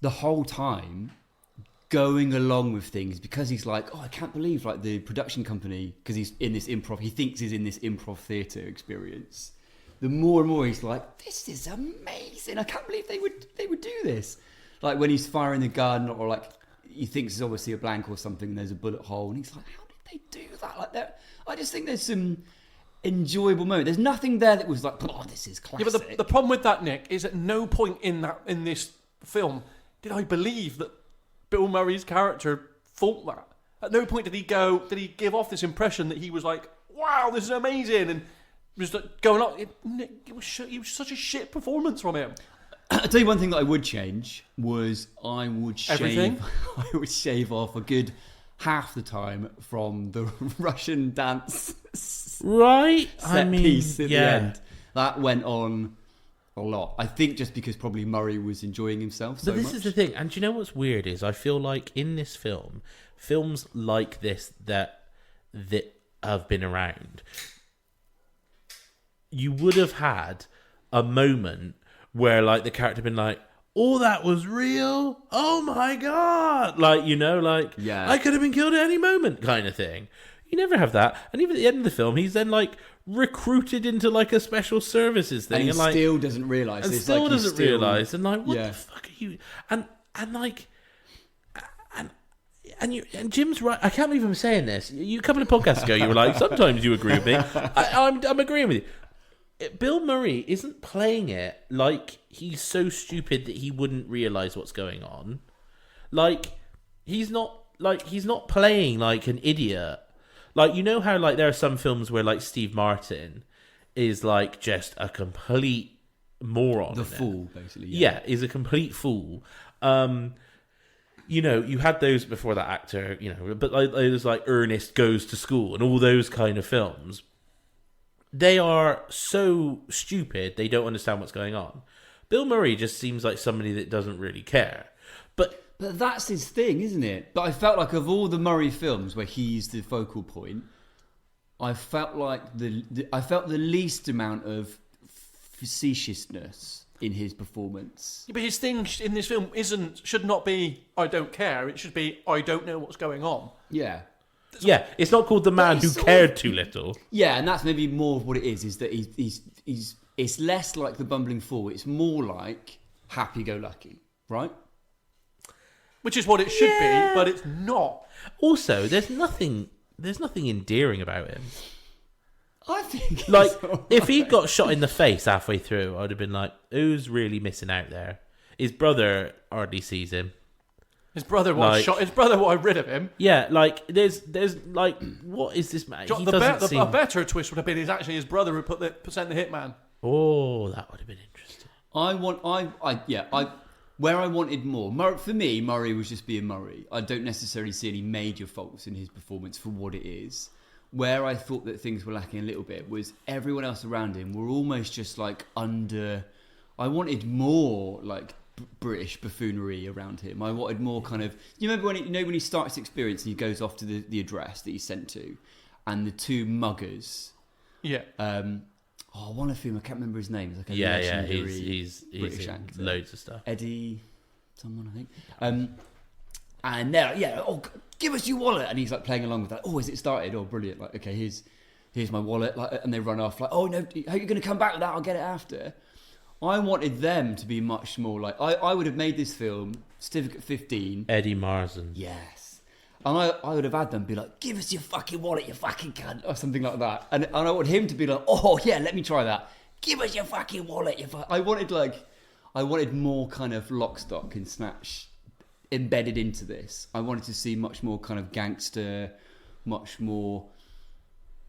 the whole time going along with things because he's like, oh, I can't believe like the production company, because he's in this improv, he thinks he's in this improv theatre experience. The more and more he's like, this is amazing. I can't believe they would do this. Like when he's firing the gun, or like he thinks there's obviously a blank or something and there's a bullet hole, and he's like, how did they do that? Like that. I just think there's some enjoyable moment. There's nothing there that was like, oh, this is classic. Yeah, but the problem with that, Nick, is at no point in this film did I believe that Bill Murray's character thought that. At no point did he give off this impression that he was like, wow, this is amazing, and was like going on. It was such a shit performance from him. I'll tell you one thing that I would change was I would Everything? shave off a good half the time from the Russian dance Right? set piece at the end. That went on a lot. I think just because probably Murray was enjoying himself so But this much. is the thing, and do you know what's weird is I feel like in this film, films like this that have been around, you would have had a moment where like the character had been like, oh, that was real? Oh my god! Like, you know, like, Yeah. I could have been killed at any moment kind of thing. You never have that. And even at the end of the film, he's then like recruited into like a special services thing, and he like still doesn't realise. and It's still like he's doesn't still- realise, and like, what Yeah. the fuck are you? And Jim's right. I can't believe I'm saying this. You a couple of podcasts ago, you were like, sometimes you agree with me. I'm agreeing with you. Bill Murray isn't playing it like he's so stupid that he wouldn't realise what's going on. Like he's not playing like an idiot. Like, you know how like there are some films where like Steve Martin is like just a complete moron. The in it. fool, basically. Yeah, is a complete fool. You know, you had those before that actor, you know, but like there's like Ernest Goes to School and all those kind of films. They are so stupid, they don't understand what's going on. Bill Murray just seems like somebody that doesn't really care. But that's his thing, isn't it? But I felt like of all the Murray films where he's the focal point, I felt like I felt the least amount of facetiousness in his performance. Yeah, but his thing in this film should not be I don't care. It should be I don't know what's going on. Yeah. yeah, it's not called The Man But Who he's sort Cared of- Too Little. Yeah, and that's maybe more of what it is that he's it's less like the bumbling fool, it's more like happy-go-lucky, right? Which is what it should Yeah. be, but it's not. Also, there's nothing endearing about him. I think Like, it's all if he got shot in the face halfway through, I'd have been like, who's really missing out there? His brother hardly sees him. His brother Like- shot. His brother wanted rid of him. Yeah, like there's like, what is this man? He doesn't seem... A better twist would have been it's actually his brother who sent the hitman. Oh, that would have been interesting. Where I wanted more. For me, Murray was just being Murray. I don't necessarily see any major faults in his performance for what it is. Where I thought that things were lacking a little bit was everyone else around him were almost just like under. I wanted more like British buffoonery around him. I wanted more kind of. You remember when he starts experience and he goes off to the address that he's sent to, and the two muggers. Yeah. One of whom I can't remember his name. He's like a Yeah, legendary he's British in actor. loads of stuff. Eddie, someone I think. And they're like, give us your wallet, and he's like playing along with that. Oh, is it started? Oh, brilliant! Like, okay, here's my wallet. Like, and they run off like, oh no, how are you going to come back with that? I'll get it after. I wanted them to be much more like I would have made this film certificate 15. Eddie Marsan. Yes. And I would have had them be like, give us your fucking wallet, you fucking cunt, or something like that. And I want him to be like, oh yeah, let me try that. Give us your fucking wallet, I wanted more kind of lock, stock and snatch embedded into this. I wanted to see much more kind of gangster, much more,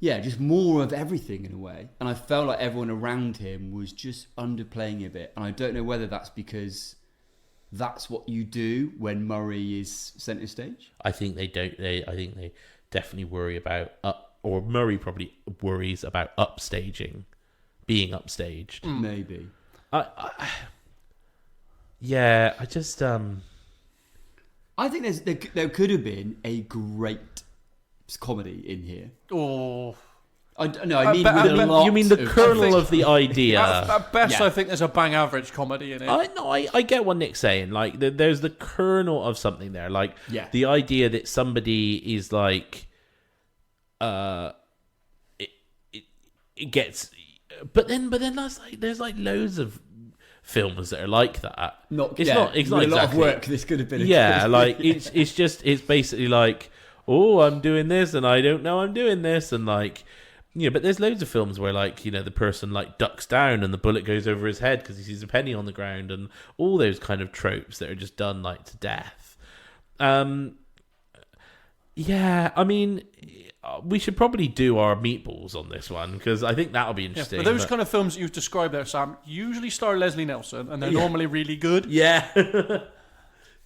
just more of everything in a way. And I felt like everyone around him was just underplaying a bit. And I don't know whether that's because that's what you do when Murray is centre stage. I think they don't. I think they definitely worry about or Murray probably worries about upstaging, being upstaged. Maybe. I just I think there could have been a great comedy in here. Oh. I mean, with a lot. You mean the kernel of the idea? At best, Yeah. I think there's a bang average comedy in it. I get what Nick's saying. Like, there's the kernel of something there. Like, the idea that somebody is like, it gets, but then there's loads of films that are like that. It's not a exactly lot of work. This could have been. It's basically like, oh, I'm doing this and I don't know I'm doing this, and like. Yeah, but there's loads of films where, like, the person, like, ducks down and the bullet goes over his head because he sees a penny on the ground, and all those kind of tropes that are just done, like, to death. I mean, we should probably do our meatballs on this one because I think that'll be interesting. But those kind of films that you've described there, Sam, usually star Leslie Nielsen, and they're normally really good. Yeah.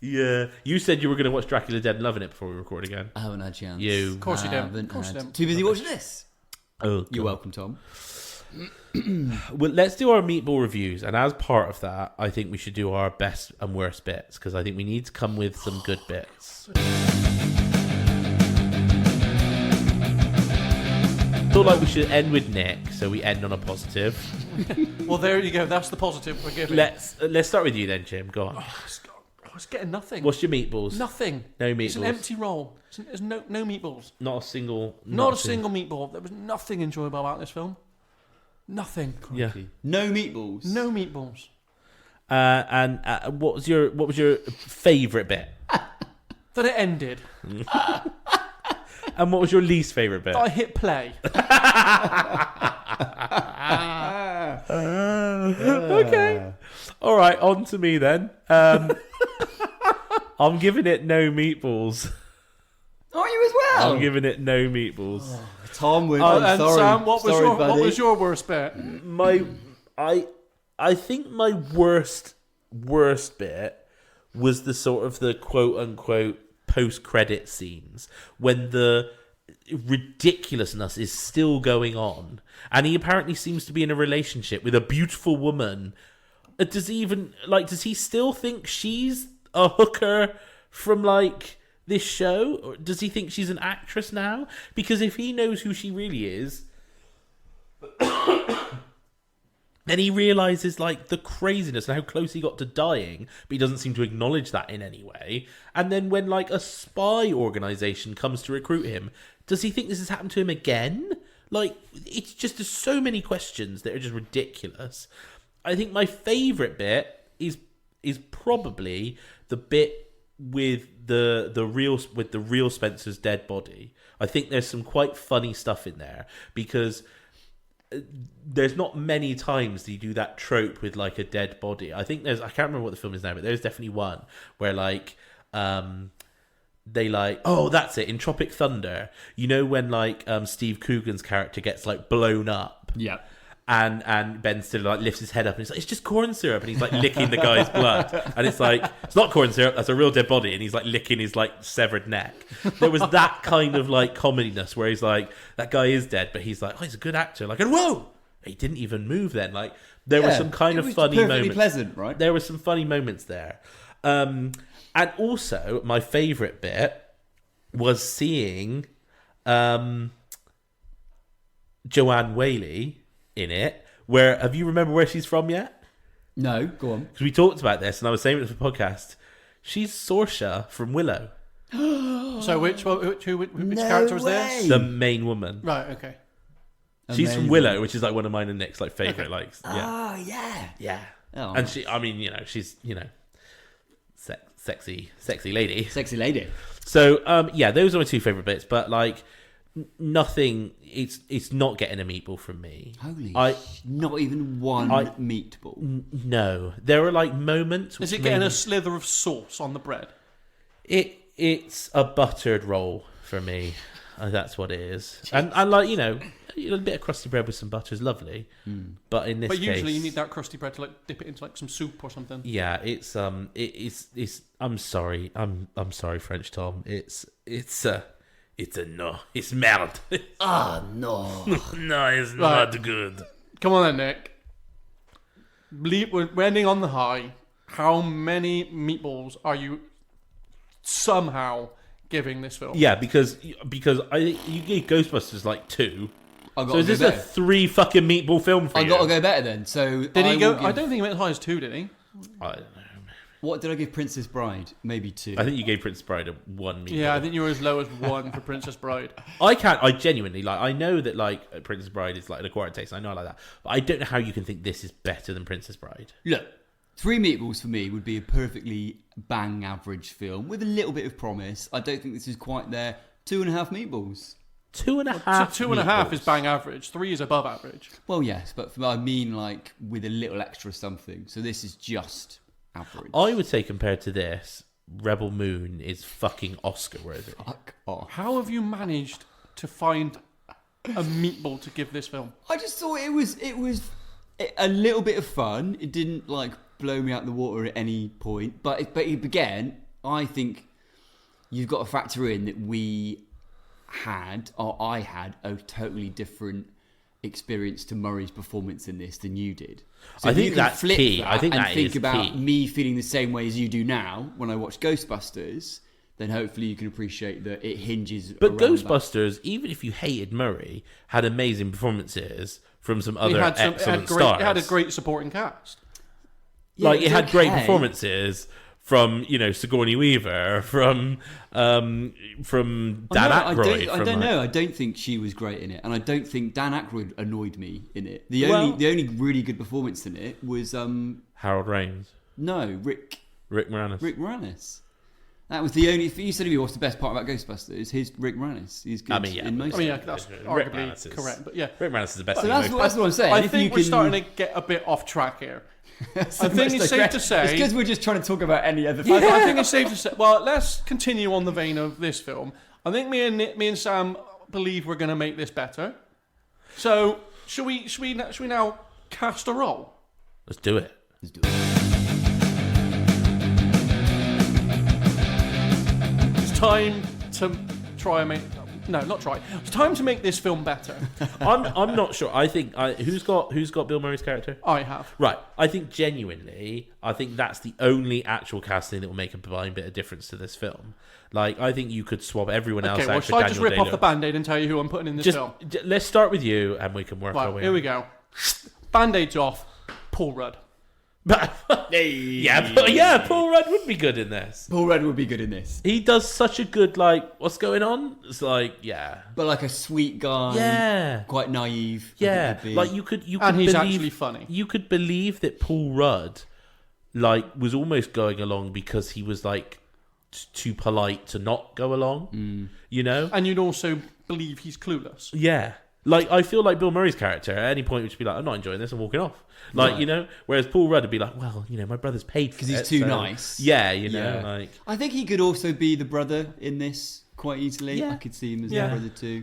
Yeah. You said you were going to watch Dracula Dead and loving it before we record again. I haven't had a chance. Of course you don't. Too busy watching this. Oh, You're welcome, Tom. Well, let's do our meatball reviews, and as part of that, I think we should do our best and worst bits because I think we need to come with some good bits. I feel like we should end with Nick, so we end on a positive. Well, there you go. That's the positive we're giving. Let's start with you then, Jim. Go on. It's getting nothing. What's your meatballs? Nothing. No meatballs. It's an empty roll. There's no meatballs. Not a single. Not a single meatball. There was nothing enjoyable about this film. Nothing. Yeah. No meatballs. No meatballs. And what was your favourite bit? That it ended. And what was your least favourite bit? That I hit play. Okay. All right, on to me then. I'm giving it no meatballs. Are you as well? I'm giving it no meatballs. Tom, I'm And sorry. Sam, what buddy. was your worst bit? I think my worst bit was the sort of the quote unquote post-credit scenes when the ridiculousness is still going on, and he apparently seems to be in a relationship with a beautiful woman. Does he still think she's a hooker from like this show, or does he think she's an actress now? Because if he knows who she really is, then he realizes like the craziness and how close he got to dying, but he doesn't seem to acknowledge that in any way. And then when like a spy organization comes to recruit him, does he think this has happened to him again? Like, it's just, there's so many questions that are just ridiculous. I think my favorite bit is probably the bit with the real Spencer's dead body. I think there's some quite funny stuff in there because there's not many times that you do that trope with like a dead body. I think I can't remember what the film is now, but there's definitely one where like they like, oh, that's it, in Tropic Thunder, you know when like Steve Coogan's character gets like blown up, Yeah. and Ben Stiller like lifts his head up and he's like, it's just corn syrup, and he's like licking the guy's blood, and it's like, it's not corn syrup, that's a real dead body, and he's like licking his like severed neck. There was that kind of like comediness where he's like, that guy is dead, but he's like, oh, he's a good actor, like, and whoa, he didn't even move then. Like, there were some kind of funny moments. Pleasant, right? There were some funny moments there. And also, my favourite bit was seeing Joanne Whaley in it. Have you remember where she's from yet? No, go on. Because we talked about this, and I was saying it for the podcast. She's Saoirse from Willow. So which character was there? The main woman. Right, okay. She's from Willow, which is like one of mine and Nick's like favourite. Okay. Like, yeah. Oh, yeah. Yeah. Oh, And she, I mean, she's, sexy lady. Sexy lady. So, yeah, those are my two favourite bits, but like, nothing, it's not getting a meatball from me. Not even one meatball. No. There are like moments. Is it getting a slither of sauce on the bread? It's a buttered roll for me. That's what it is. And like, a bit of crusty bread with some butter is lovely. But in this case, usually you need that crusty bread to like dip it into like some soup or something. Yeah, it's I'm sorry. I'm sorry, French Tom. It's a no. It's merde. No. No, it's not good. Come on then, Nick. We're ending on the high. How many meatballs are you somehow giving this film? Yeah, because you gave Ghostbusters like 2. So is this better. a 3 fucking meatball film for you? I got to go better then. So Did he go? I don't think he went as high as 2, did he? I don't know. What did I give Princess Bride? Maybe 2. I think you gave Princess Bride a 1 meatball. Yeah, I think you were as low as 1 for Princess Bride. I genuinely, like, I know that, like, Princess Bride is, like, an acquired taste. I know I like that. But I don't know how you can think this is better than Princess Bride. Look, 3 meatballs for me would be a perfectly bang average film with a little bit of promise. I don't think this is quite there. 2.5 meatballs. 2.5 2.5 is bang average. 3 is above average. Well, yes, but I mean, like, with a little extra something. So this is just average. I would say compared to this, Rebel Moon is fucking Oscar worthy. Fuck off. How have you managed to find a meatball to give this film? I just thought it was a little bit of fun. It didn't like blow me out the water at any point. But again, I think you've got to factor in that I had a totally different experience to Murray's performance in this than you did. So I think that's key. I think that think is about key. me feeling the same way as you do now when I watch Ghostbusters, then hopefully you can appreciate that it hinges. But around Ghostbusters, even if you hated Murray, had amazing performances from some other excellent stars. It had a great supporting cast. Like, it had great okay. performances from, Sigourney Weaver, from Dan Aykroyd. I don't know. I don't think she was great in it, and I don't think Dan Aykroyd annoyed me in it. The only really good performance in it was Harold Ramis. No, Rick Moranis. Rick Moranis. That was the only. If you said to me what's the best part about Ghostbusters, here's Rick Moranis. He's good in most. That's Rick arguably Moranis correct, but yeah. Rick Moranis is the best. So that's what I'm saying. I think we're starting to get a bit off track here. I think it's safe to say. It's because we're just trying to talk about any other. I think it's safe to say. Well, let's continue on the vein of this film. I think me and Sam believe we're going to make this better. So, should we now cast a roll? Let's do it. It's time to try and make. No, not try. It's time to make this film better. I'm not sure. I think who's got Bill Murray's character? I have. Right. I think genuinely, that's the only actual casting that will make a blind bit of difference to this film. Like, I think you could swap everyone else out for shall I just Daniel rip off Day-Lewis. the Band-Aid and tell you who I'm putting in this film? Let's start with you, and we can work our Right, way. here we go. Band-Aid's off. Paul Rudd. Paul Rudd would be good in this. Paul Rudd would be good in this. He does such a good, like, what's going on? It's like, yeah. But like a sweet guy. Yeah. Quite naive. Yeah. Like, you could And he's believe, actually funny. You could believe that Paul Rudd, like, was almost going along because he was, like, too polite to not go along, And you'd also believe he's clueless. Yeah. Like, I feel like Bill Murray's character at any point would just be like, I'm not enjoying this, I'm walking off. Like, Right. you know, whereas Paul Rudd would be like, well, you know, my brother's paid for it. Because he's too so- nice. Yeah, you know, Yeah. like... I think he could also be the brother in this quite easily. Yeah. I could see him as Yeah. the brother too.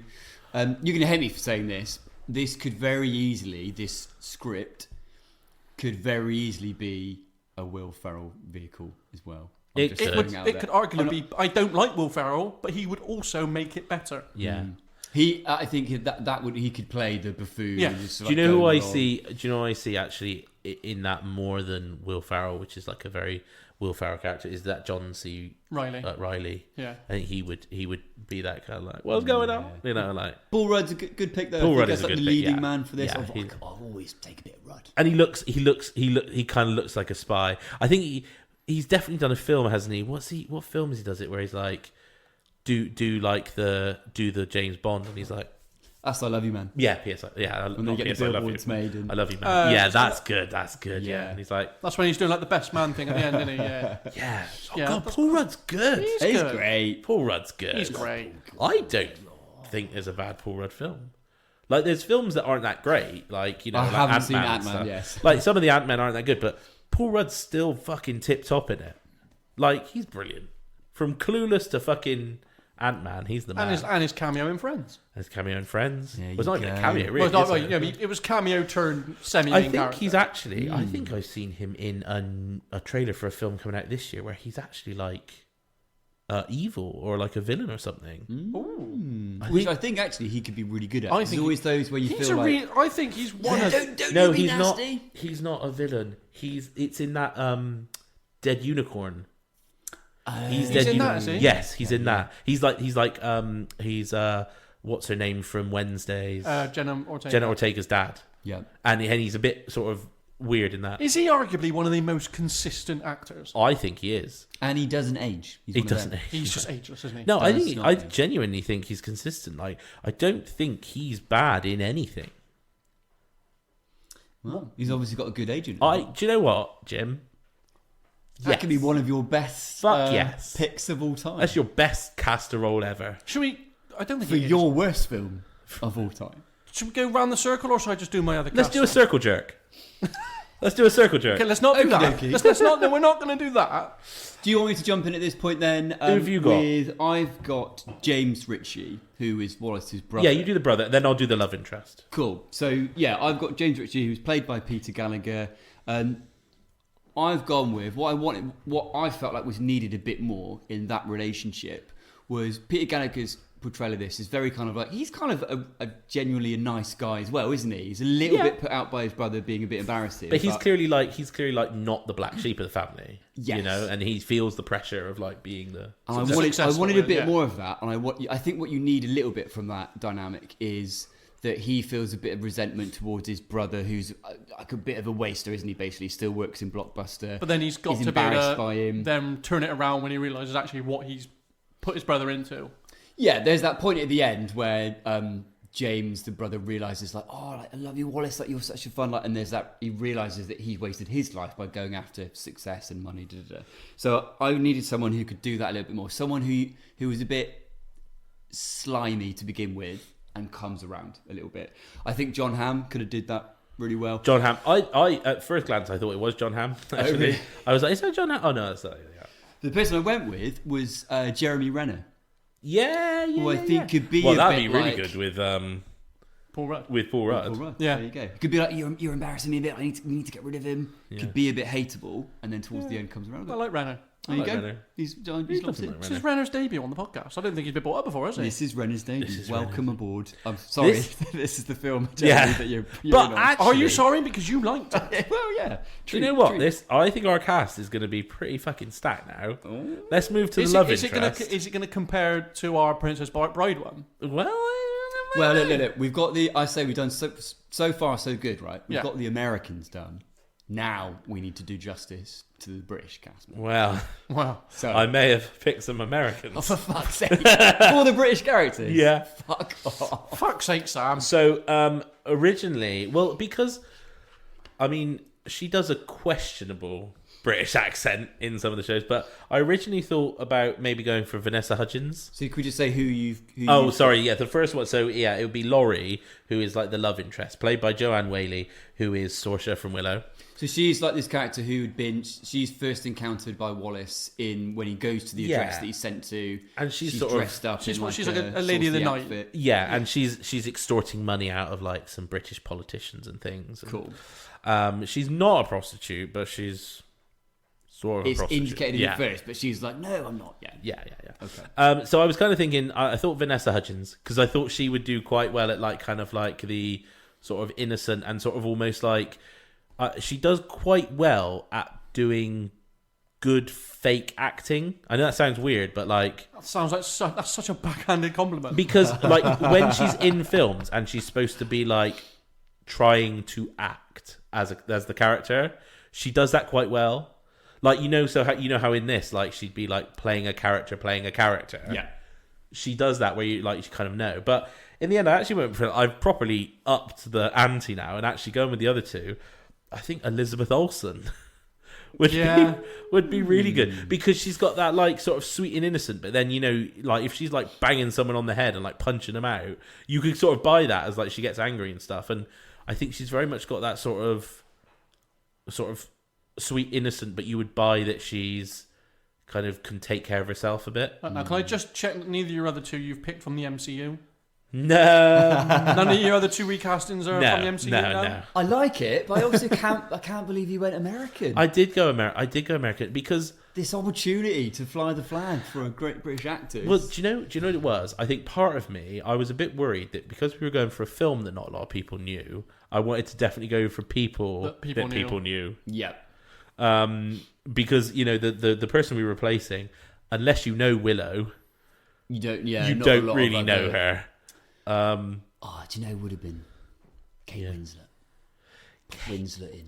You're going to hate me for saying this. This could very easily, this script could very easily be a Will Ferrell vehicle as well. I'm It just could. throwing out It there. could arguably be. I don't like Will Ferrell, but he would also make it better. Yeah. I think that would he could play the buffoon. Yeah. and just, Do like, you know who go I along. see? Do you know who I see actually in that more than Will Ferrell, which is like a very Will Ferrell character? Is that John C. Riley. Riley? Yeah. I think he would be that kind of like, what's going on? You know, like, Paul Rudd's a good pick though. Paul I think Rudd that's is a like good the pick, leading yeah. man for this. Yeah, I'll always take a bit of Rudd. and he kind of looks like a spy. I think he's definitely done a film, hasn't he? What film has he does it where he's like, do the James Bond, and he's like, That's I Love You Man. yeah, P.S. Yeah, When they not get P.S. the I love billboards you. made. And... I love you, man. Yeah, that's good. Yeah. Yeah. And he's like, That's when he's doing like the best man thing at the end, isn't he? Yeah. yeah. Oh Yeah, God, that's- Paul Rudd's good. He's He's good. great. Paul Rudd's good. He's great. I don't think there's a bad Paul Rudd film. Like, there's films that aren't that great. Like, you know, I like haven't Ant-Man seen and Ant-Man, stuff. yes. Like, some of the Ant-Men aren't that good, but Paul Rudd's still fucking tip-top in it. Like, he's brilliant. From Clueless to fucking Ant-Man, he's the man. And his cameo in Friends. His cameo in Friends. There Well, it's you not even a go. cameo, really. Well, it's not, is well, it? yeah, it was cameo turned semi-main I think character. he's actually. I think I've seen him in a trailer for a film coming out this year where he's actually like evil or like a villain or something. Which I think actually he could be really good at. I There's think always those where you He's feel a like I think he's one of. No, he's not. He's not a villain. It's in that Dead Unicorn. He's He's in that, Unicorn. is he? Yes, he's in that. He's what's her name from Wednesdays? Jenna Ortega. Jenna Ortega's dad. yeah. And he's a bit sort of weird in that. Is he arguably one of the most consistent actors? I think he is. And he doesn't age. He's He one of doesn't them. age. He's just ageless, isn't he? No, I Does think not I age. genuinely think he's consistent. Like, I don't think he's bad in anything. Well, he's obviously got a good agent. Do you know what, Jim? That could be one of your best Fuck yes. picks of all time. That's your best caster role ever. Should we? I don't think for he is. your worst film of all time. Should we go round the circle, or should I just do my other? Let's do a circle jerk. Let's do a circle jerk. Okay, let's not do that. Okey-dokey. Let's not. No, we're not going to do that. Do you want me to jump in at this point then? Who have you got? I've got James Ritchie, who is Wallace's brother. Yeah, you do the brother, then I'll do the love interest. Cool. So yeah, I've got James Ritchie, who's played by Peter Gallagher. I've gone with what I felt like was needed a bit more in that relationship was Peter Gallagher's portrayal of this is very kind of like he's kind of a genuinely a nice guy as well, isn't he? He's a little bit put out by his brother being a bit embarrassing, But he's clearly like not the black sheep of the family. Yes. You know, and he feels the pressure of like being the. And I successful, wanted a bit yeah. more of that, and I think what you need a little bit from that dynamic is that he feels a bit of resentment towards his brother, who's like a bit of a waster, isn't he? Basically, still works in Blockbuster. But then he's got to be embarrassed able by him. to then turn it around when he realizes actually what he's put his brother into. Yeah, there's that point at the end where James, the brother, realizes like, oh, like, I love you, Wallace. Like you're such a fun. Like, and there's that he realizes that he wasted his life by going after success and money. Da, da, da. So I needed someone who could do that a little bit more. Someone who was a bit slimy to begin with and comes around a little bit. I think John Hamm could have did that really well. John Hamm. I at first glance I thought it was John Hamm. Actually, really? I was like, is that John Hamm? Oh no, that's not. Yeah. The person I went with was Jeremy Renner. Yeah, Who I think could be well, a that'd bit be really like- good with Paul Rudd. Paul Rudd. Paul Rudd. Yeah. There you go. It could be like, you're embarrassing me a bit. We need to get rid of him. Could be a bit hateable, and then towards the end comes around. I like Renner. There you like go. Renner. He's loves He's it. nothing like This Renner. is Renner's debut on the podcast. I don't think he's been brought up before, has he? This is Renner's debut. This is Welcome aboard. I'm sorry. This- This is the film. Yeah. Jeremy, that you're But in on. actually, Are you sorry because you liked it? well, yeah. do you know what? I think our cast is going to be pretty fucking stacked now. Oh. Let's move to Is the love it interest. going to compare to our Princess Bride one? Well, look. We've got we've done so far so good, right? We've Yeah. got the Americans done. Now we need to do justice to the British cast. Well, Wow. So, I may have picked some Americans. oh, for fuck's sake, all the British characters. Yeah. Fuck off. Fuck's sake, Sam. So originally, well, because I mean, she does a questionable British accent in some of the shows. But I originally thought about maybe going for Vanessa Hudgens. So could we just say who you've... The first one. So, yeah, it would be Laurie, who is like the love interest, played by Joanne Whaley, who is Saoirse from Willow. So she's like this character who'd been... She's first encountered by Wallace when he goes to the address that he's sent to. And she's sort dressed of... up in she's like a lady of the night. outfit. Yeah, and she's extorting money out of like some British politicians and things. And, Cool. She's not a prostitute, but she's sort of a prostitute. It's indicated at first, but she's like, no, I'm not. Yeah. Okay. So I was kind of thinking, I thought Vanessa Hudgens, because I thought she would do quite well at like kind of like the sort of innocent and sort of almost like she does quite well at doing good fake acting. I know that sounds weird, but like That sounds like that's such a backhanded compliment. because like when she's in films and she's supposed to be like trying to act as the character, she does that quite well. Like how in this, like she'd be like playing a character. Yeah. She does that where you kind of know. But in the end, I actually went for I've properly upped the ante now and actually going with the other two. I think Elizabeth Olsen would be really good because she's got that like sort of sweet and innocent. But then like if she's like banging someone on the head and like punching them out, you could sort of buy that as like she gets angry and stuff. And I think she's very much got that sort of sweet innocent, but you would buy that she's kind of can take care of herself a bit. Now, can I just check that neither of your other two you've picked from the MCU? No. None of your other two recastings are from the MCU? No. I like it, but I also can't believe you went American. I did go American because this opportunity to fly the flag for a great British actor. Well, do you know what it was? I think part of me, I was a bit worried that because we were going for a film that not a lot of people knew, I wanted to definitely go for people that people knew. Yeah. Because the person we were replacing, unless you know Willow, you don't. Yeah, you don't really know her. Do you know it would have been Kate Winslet? Winslet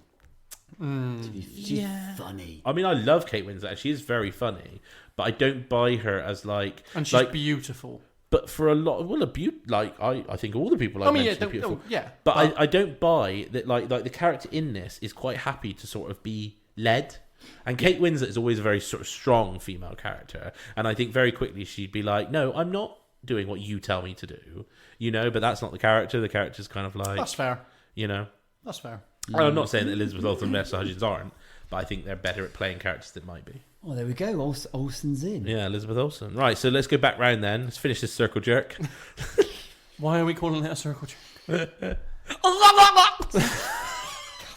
in. She's funny. I mean, I love Kate Winslet. She is very funny, but I don't buy her as like. And she's beautiful. But for a lot, I think all the people I mentioned are beautiful. But I don't buy that. Like the character in this is quite happy to sort of be led. And Kate Winslet is always a very sort of strong female character, and I think very quickly she'd be like, "No, I'm not doing what you tell me to do," But that's not the character. The character's kind of like that's fair. That's fair. I'm not saying that Elizabeth Olsen and Vanessa Hudgens aren't, but I think they're better at playing characters that might be. Oh, there we go. Olsen's in. Yeah, Elizabeth Olsen. Right, so let's go back round then. Let's finish this circle jerk. Why are we calling it a circle jerk?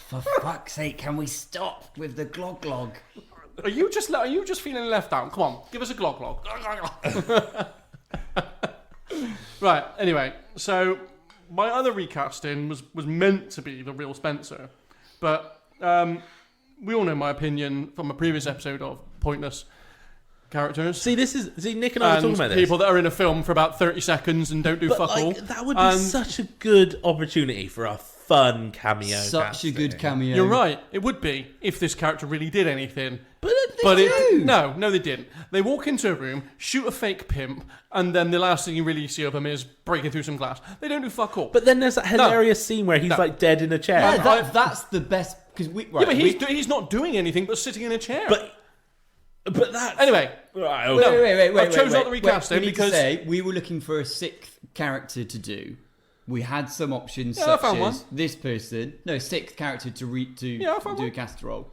For fuck's sake, can we stop with the glog glog? Are you just feeling left out? Come on, give us a glog glog. Right. Anyway, so my other recasting was meant to be the real Spencer, but we all know my opinion from a previous episode of pointless characters. See, Nick and I were talking about this. People that are in a film for about 30 seconds and don't do fuck all. That would be such a good opportunity for a fun cameo. Such a good cameo. You're right. It would be if this character really did anything. But No, they didn't. They walk into a room, shoot a fake pimp, and then the last thing you really see of him is breaking through some glass. They don't do fuck all. But then there's that hilarious scene where he's like dead in a chair. Yeah, that's the best. But he's not doing anything but sitting in a chair. But that anyway. Right, okay. I chose not the recasting because we were looking for a sixth character to do. We had some options I such found as one. this person. No, sixth character to do one. a cast role.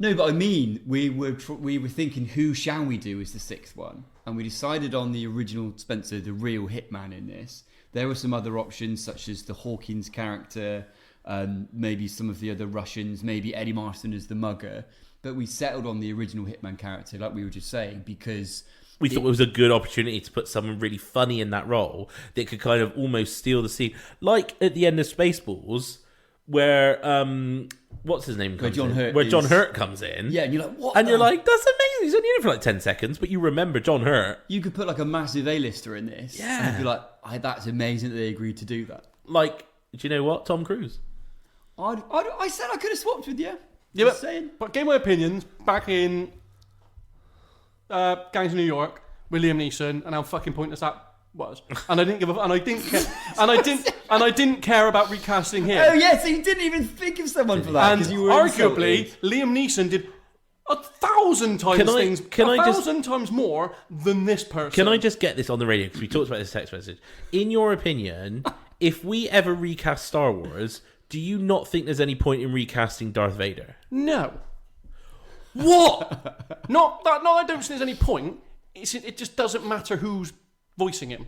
No, but I mean, we were thinking, who shall we do as the sixth one? And we decided on the original Spencer, the real hitman in this. There were some other options, such as the Hawkins character, maybe some of the other Russians, maybe Eddie Marston as the mugger. But we settled on the original hitman character, like we were just saying, because we thought it was a good opportunity to put someone really funny in that role that could kind of almost steal the scene. Like at the end of Spaceballs, where what's his name comes in? Where John Hurt comes in. Yeah, and you're like, what? And you're like, that's amazing. He's only in it for like 10 seconds, but you remember John Hurt. You could put like a massive A-lister in this. Yeah. And you'd be like, that's amazing that they agreed to do that. Like, do you know what? Tom Cruise. I said I could have swapped with you. Yeah, but gave my opinions back in Gangs of New York with Liam Neeson, and how fucking pointless that was. And I didn't give a, and I didn't care, and I didn't care about recasting him. Oh yeah, so you didn't even think of someone for that. And you were arguably, insulted. Liam Neeson did 1,000 times Can I- things. can I just- 1,000 times more than this person. Can I just get this on the radio? Because we talked about this text message. In your opinion, if we ever recast Star Wars, do you not think there's any point in recasting Darth Vader? No. What? Not that. No, I don't think there's any point. It just doesn't matter who's voicing him.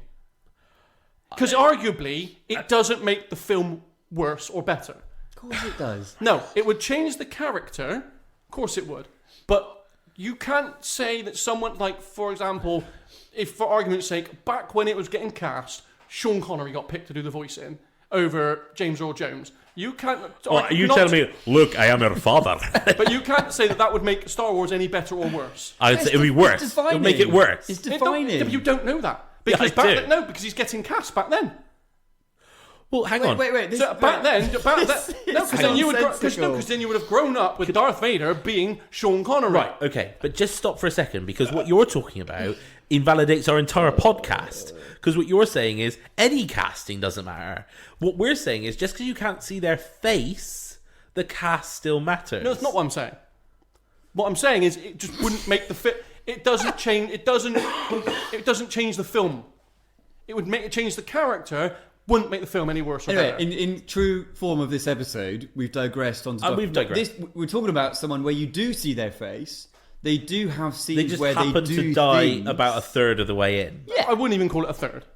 Because arguably, it doesn't make the film worse or better. Of course it does. No, it would change the character. Of course it would. But you can't say that someone, like, for example, if for argument's sake, back when it was getting cast, Sean Connery got picked to do the voicing over James Earl Jones. You can't... Are you telling me, look, I am your father? But you can't say that would make Star Wars any better or worse. I'd say it would be worse. It would make it worse. It's It don't- defining. You don't know that. Yeah, Because I back do. then, no, because he's getting cast back then. Well, hang on. Wait. So back then, no, because then you would, nonsensical. because then you would have grown up with Darth Vader being Sean Connery. Right, okay. But just stop for a second, because what you're talking about invalidates our entire podcast. Because what you're saying is any casting doesn't matter. What we're saying is just because you can't see their face, the cast still matters. No, that's not what I'm saying. What I'm saying is it just wouldn't make the fit. It doesn't change. It doesn't change the film. It would make it change the character. Wouldn't make the film any worse or Anyway, better. in true form of this episode, we've digressed on stuff. we've digressed. We're talking about someone where you do see their face. They do have scenes They just where happen they do to die things. about a third of the way in. Yeah. I wouldn't even call it a third.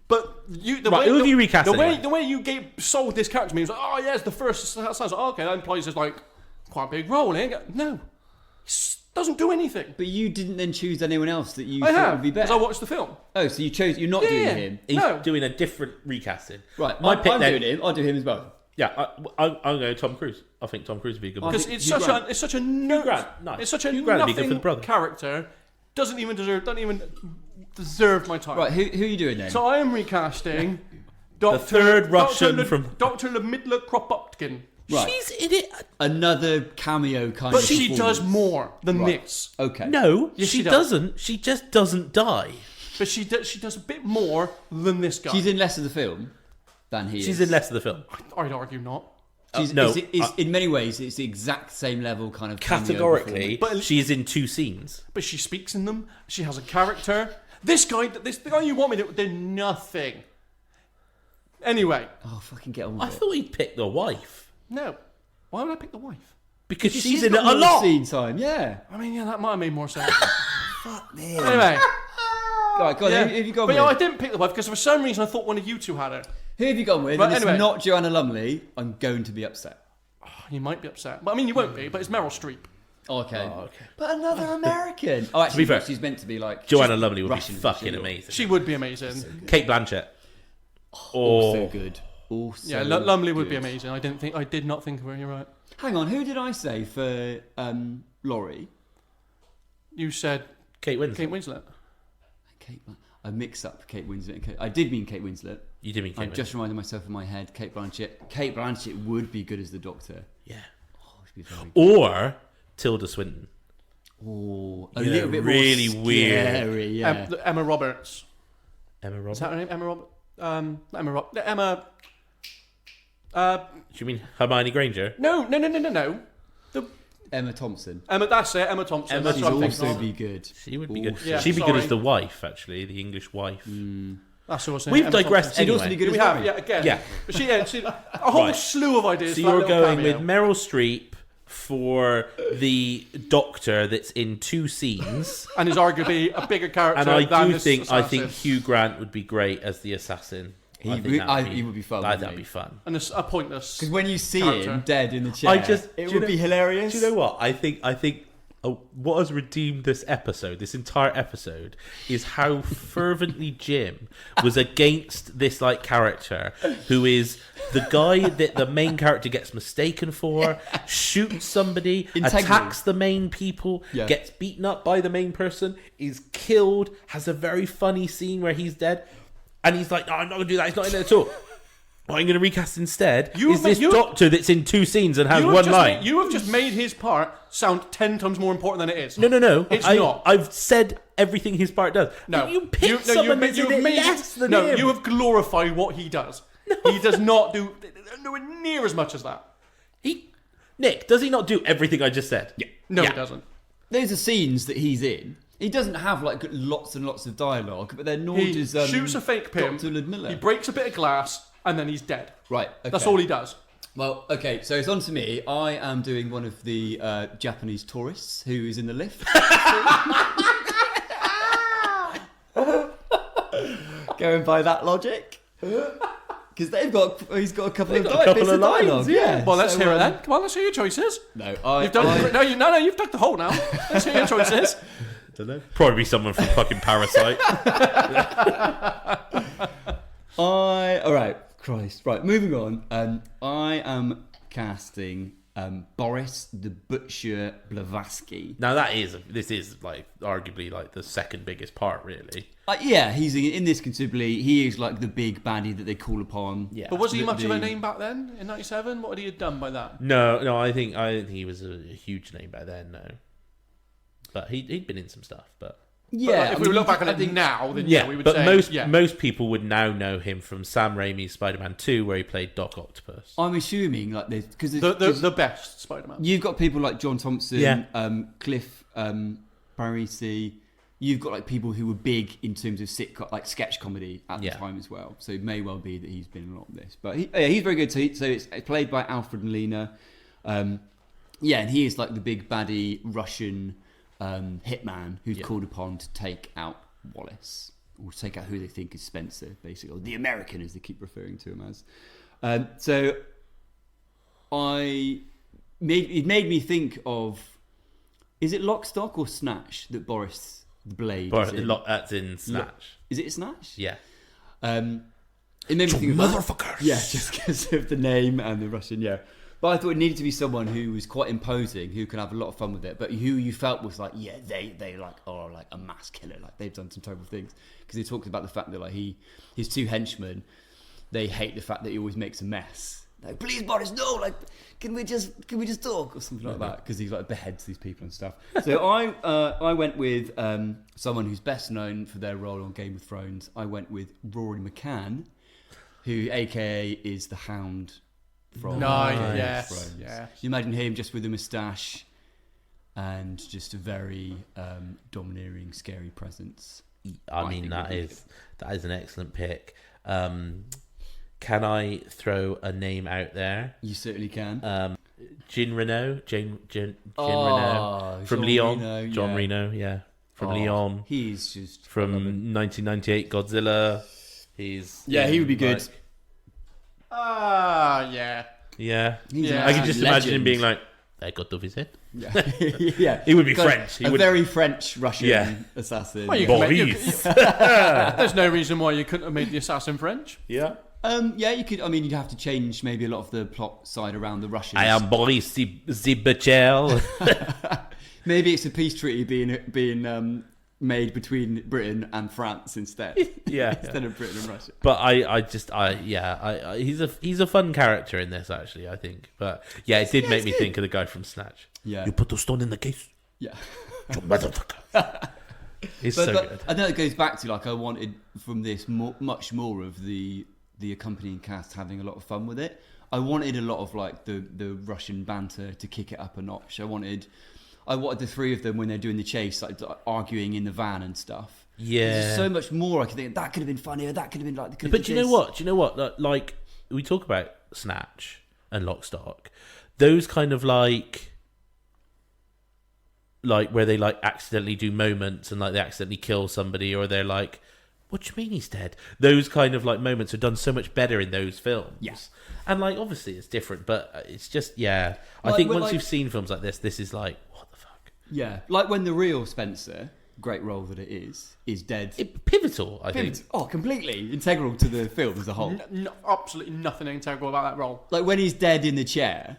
But you, the Right, way who have you recast the way anyway? the way you sold this character to me was like, oh yes, the first. That sounds like, okay, that implies there's like quite a big role. Eh? No, doesn't do anything. But you didn't then choose anyone else that you I thought have would be because better. I watched the film. Oh, so you chose. You're not doing him. He's No. doing a different recasting. Right. My I'm pick then. doing him. I'll do him as well. Yeah, I'm going to Tom Cruise. I think Tom Cruise would be a good one. Because think it's Hugh such Grant. a it's such a no, Grant, nice. it's such a Hugh Grant would be good nothing for the brother. character. Doesn't even deserve my time. Right. Who are you doing then? So I am recasting Dr. third Russian Dr. from- Dr. Lemidla Kropotkin. Right. She's in it. Another cameo kind But of. she does performance. more than Right. this. Okay. No, Yes, she she does. doesn't. She just doesn't die. But she does a bit more than this guy. She's in less of the film than he is. She's in less of the film. I'd argue not. No, it's in many ways, it's the exact same level kind of cameo Categorically, performance. But- she's in 2 scenes. But she speaks in them. She has a character. The guy you want me to did nothing. Anyway, Oh, fucking get on with I it. thought he'd pick the wife no. Why would I pick the wife? because she's in it got a more lot. Scene time, yeah. I mean, yeah, that might have made more sense. Fuck me. Anyway, Right, go on. yeah. Who have you gone but with? yeah, I didn't pick the wife because for some reason I thought one of you two had her. Who have you gone with? Right, And it's anyway. not Joanna Lumley. I'm going to be upset. You might be upset, but I mean, you won't be. But it's Meryl Streep. Okay. Oh, okay. But another American. Oh, actually, be fair, she's meant to be like Joanna she's Lumley would Russian, be fucking isn't she? amazing. She would be amazing. Kate Blanchett. Also good. Also Yeah, Lumley would be good. amazing. I did not think of her. You're right. Hang on, who did I say for Laurie? You said Kate Winslet. Kate Winslet. I mix up Kate Winslet and Kate. I did mean Kate Winslet. You did mean I Kate just Winslet. reminded myself in my head. Kate Blanchett. Kate Blanchett would be good as the Doctor. Yeah. Oh, she'd be very good. Or Tilda Swinton. Oh, a Yeah, little bit really more weird. scary, yeah. Emma Roberts. Emma Is Roberts. that her name? Emma Roberts. Not Emma Roberts. Emma. Do you mean Hermione Granger? No. Emma Thompson. Emma. That's it. Emma Thompson. Emma That's She'd what I'm also thinking of. be good. She would be good. Also. Yeah, She'd be good sorry. as the wife, actually, the English wife. That's what I was saying. We've Emma digressed Thompson. She'd also anyway. be good We as have, Harry. yeah, again. Yeah. But she a whole Right. slew of ideas. So for that you're little going cameo. with Meryl Streep for the Doctor that's in 2 scenes, and is arguably a bigger character. and I than do this think assassin. Hugh Grant would be great as the assassin. He I think would- that he would be fun, I think wouldn't that'd he? be fun. And a pointless. Because when you see Character. him dead in the chair, I just it do would you be know- hilarious. Do you know what? I think what has redeemed this episode, this entire episode, is how fervently Jim was against this like character who is the guy that the main character gets mistaken for, shoots somebody, Integrity. attacks the main people, Yeah. gets beaten up by the main person, is killed, has a very funny scene where he's dead, and he's like, no, I'm not going to do that, he's not in there at all. What I'm going to recast instead is this Doctor that's in 2 scenes and has You have one just line. you have just made his part sound 10 times more important than it is. No. It's not. I've said everything his part does. No. But you pick someone that's in it less than him. you have glorified what he does. He does not do nowhere near as much as that. Nick, does he not do everything I just said? Yeah. No, Yeah. he doesn't. Those are scenes that he's in. He doesn't have like lots and lots of dialogue, but they're nor He does shoots a fake pimp, Dr. Ludmilla. he breaks a bit of glass, and then he's dead. Right. Okay. That's all he does. Well, okay, so it's on to me. I am doing one of the Japanese tourists who is in the lift. Going by that logic. Because he's got a couple of bits of dialogue. Yeah. Well, let's So, hear it then. Come on, let's hear your choices. No, You've done, you've dug the hole now. Let's hear your choices. don't know. Probably someone from fucking Parasite. All right, Christ. Right, moving on. I am casting Boris the Butcher Blavatsky. Now this is like arguably like the second biggest part, really. Yeah, he's in this considerably. He is like the big baddie that they call upon. Yeah. But was he much of a name back then in '97? What had he done by that? No, I think he was a huge name back then. No, but he'd been in some stuff. But Yeah, if we look back at it now, then yeah, we would but say most people would now know him from Sam Raimi's Spider-Man 2, where he played Doc Octopus. I'm assuming like this because the best Spider-Man. you've got people like John Thompson, Yeah. Cliff Barisi. You've got like people who were big in terms of like sketch comedy at the time as well. So it may well be that he's been in a lot of this, but he's very good. So it's played by Alfred and Lena. And he is like the big baddie Russian hitman who's called upon to take out Wallace, or take out who they think is Spencer, basically, or the American as they keep referring to him as. So it made me think of, is it Lock, Stock or Snatch that Boris the Blade is in? That's in Snatch. Is it Snatch? Yeah. It made me think of that. Motherfuckers. Yeah, just because of the name and the Russian, But I thought it needed to be someone who was quite imposing, who could have a lot of fun with it, but who you felt was like, they like are like a mass killer, like they've done some terrible things. Because they talked about the fact that like his two henchmen, they hate the fact that he always makes a mess. Like, please, Boris, no, like, can we just talk or something like that? Because he like beheads these people and stuff. So I went with someone who's best known for their role on Game of Thrones. I went with Rory McCann, who AKA is the Hound. From Yes. Thrones. Yeah. You imagine him just with a moustache and just a very domineering, scary presence. I mean, that is an excellent pick. Can I throw a name out there? You certainly can. Jean Reno from Jean Leon. Reno, John Reno, from Leon. He's just From 1998 Godzilla. he would be good. Yeah. Yeah. Yeah. I can just imagine him legend. being like, I got off his head. Yeah, He would be Kind of French. He a would... very French Russian Yeah. assassin. Well, you can Boris. There's no reason why you couldn't have made the assassin French. Yeah. You could. I mean, you'd have to change maybe a lot of the plot side around the Russians. I am Boris the Butcher. Maybe it's a peace treaty being made between Britain and France instead. Instead of Britain and Russia. But he's a fun character in this, actually, I think. But yeah, it did make me think of the guy from Snatch. Yeah. You put the stone in the case. Yeah. You motherfucker. He's so good. I know it goes back to like I wanted from this much more of the accompanying cast having a lot of fun with it. I wanted a lot of like the Russian banter to kick it up a notch. I wanted the three of them when they're doing the chase, like arguing in the van and stuff. Yeah. There's so much more I could think. That could have been funnier. That could have been like. But do you know what? Do you know what? Like we talk about Snatch and Lock, Stock, those kind of like where they like accidentally do moments and like they accidentally kill somebody, or they're like, what do you mean he's dead? Those kind of like moments are done so much better in those films. Yes. And like obviously it's different, but it's just I think once you've seen films like this is like, what the fuck? Yeah, like when the real Spencer, great role that it is dead. Pivotal, I think. Oh, completely integral to the film as a whole. Absolutely nothing integral about that role. Like when he's dead in the chair,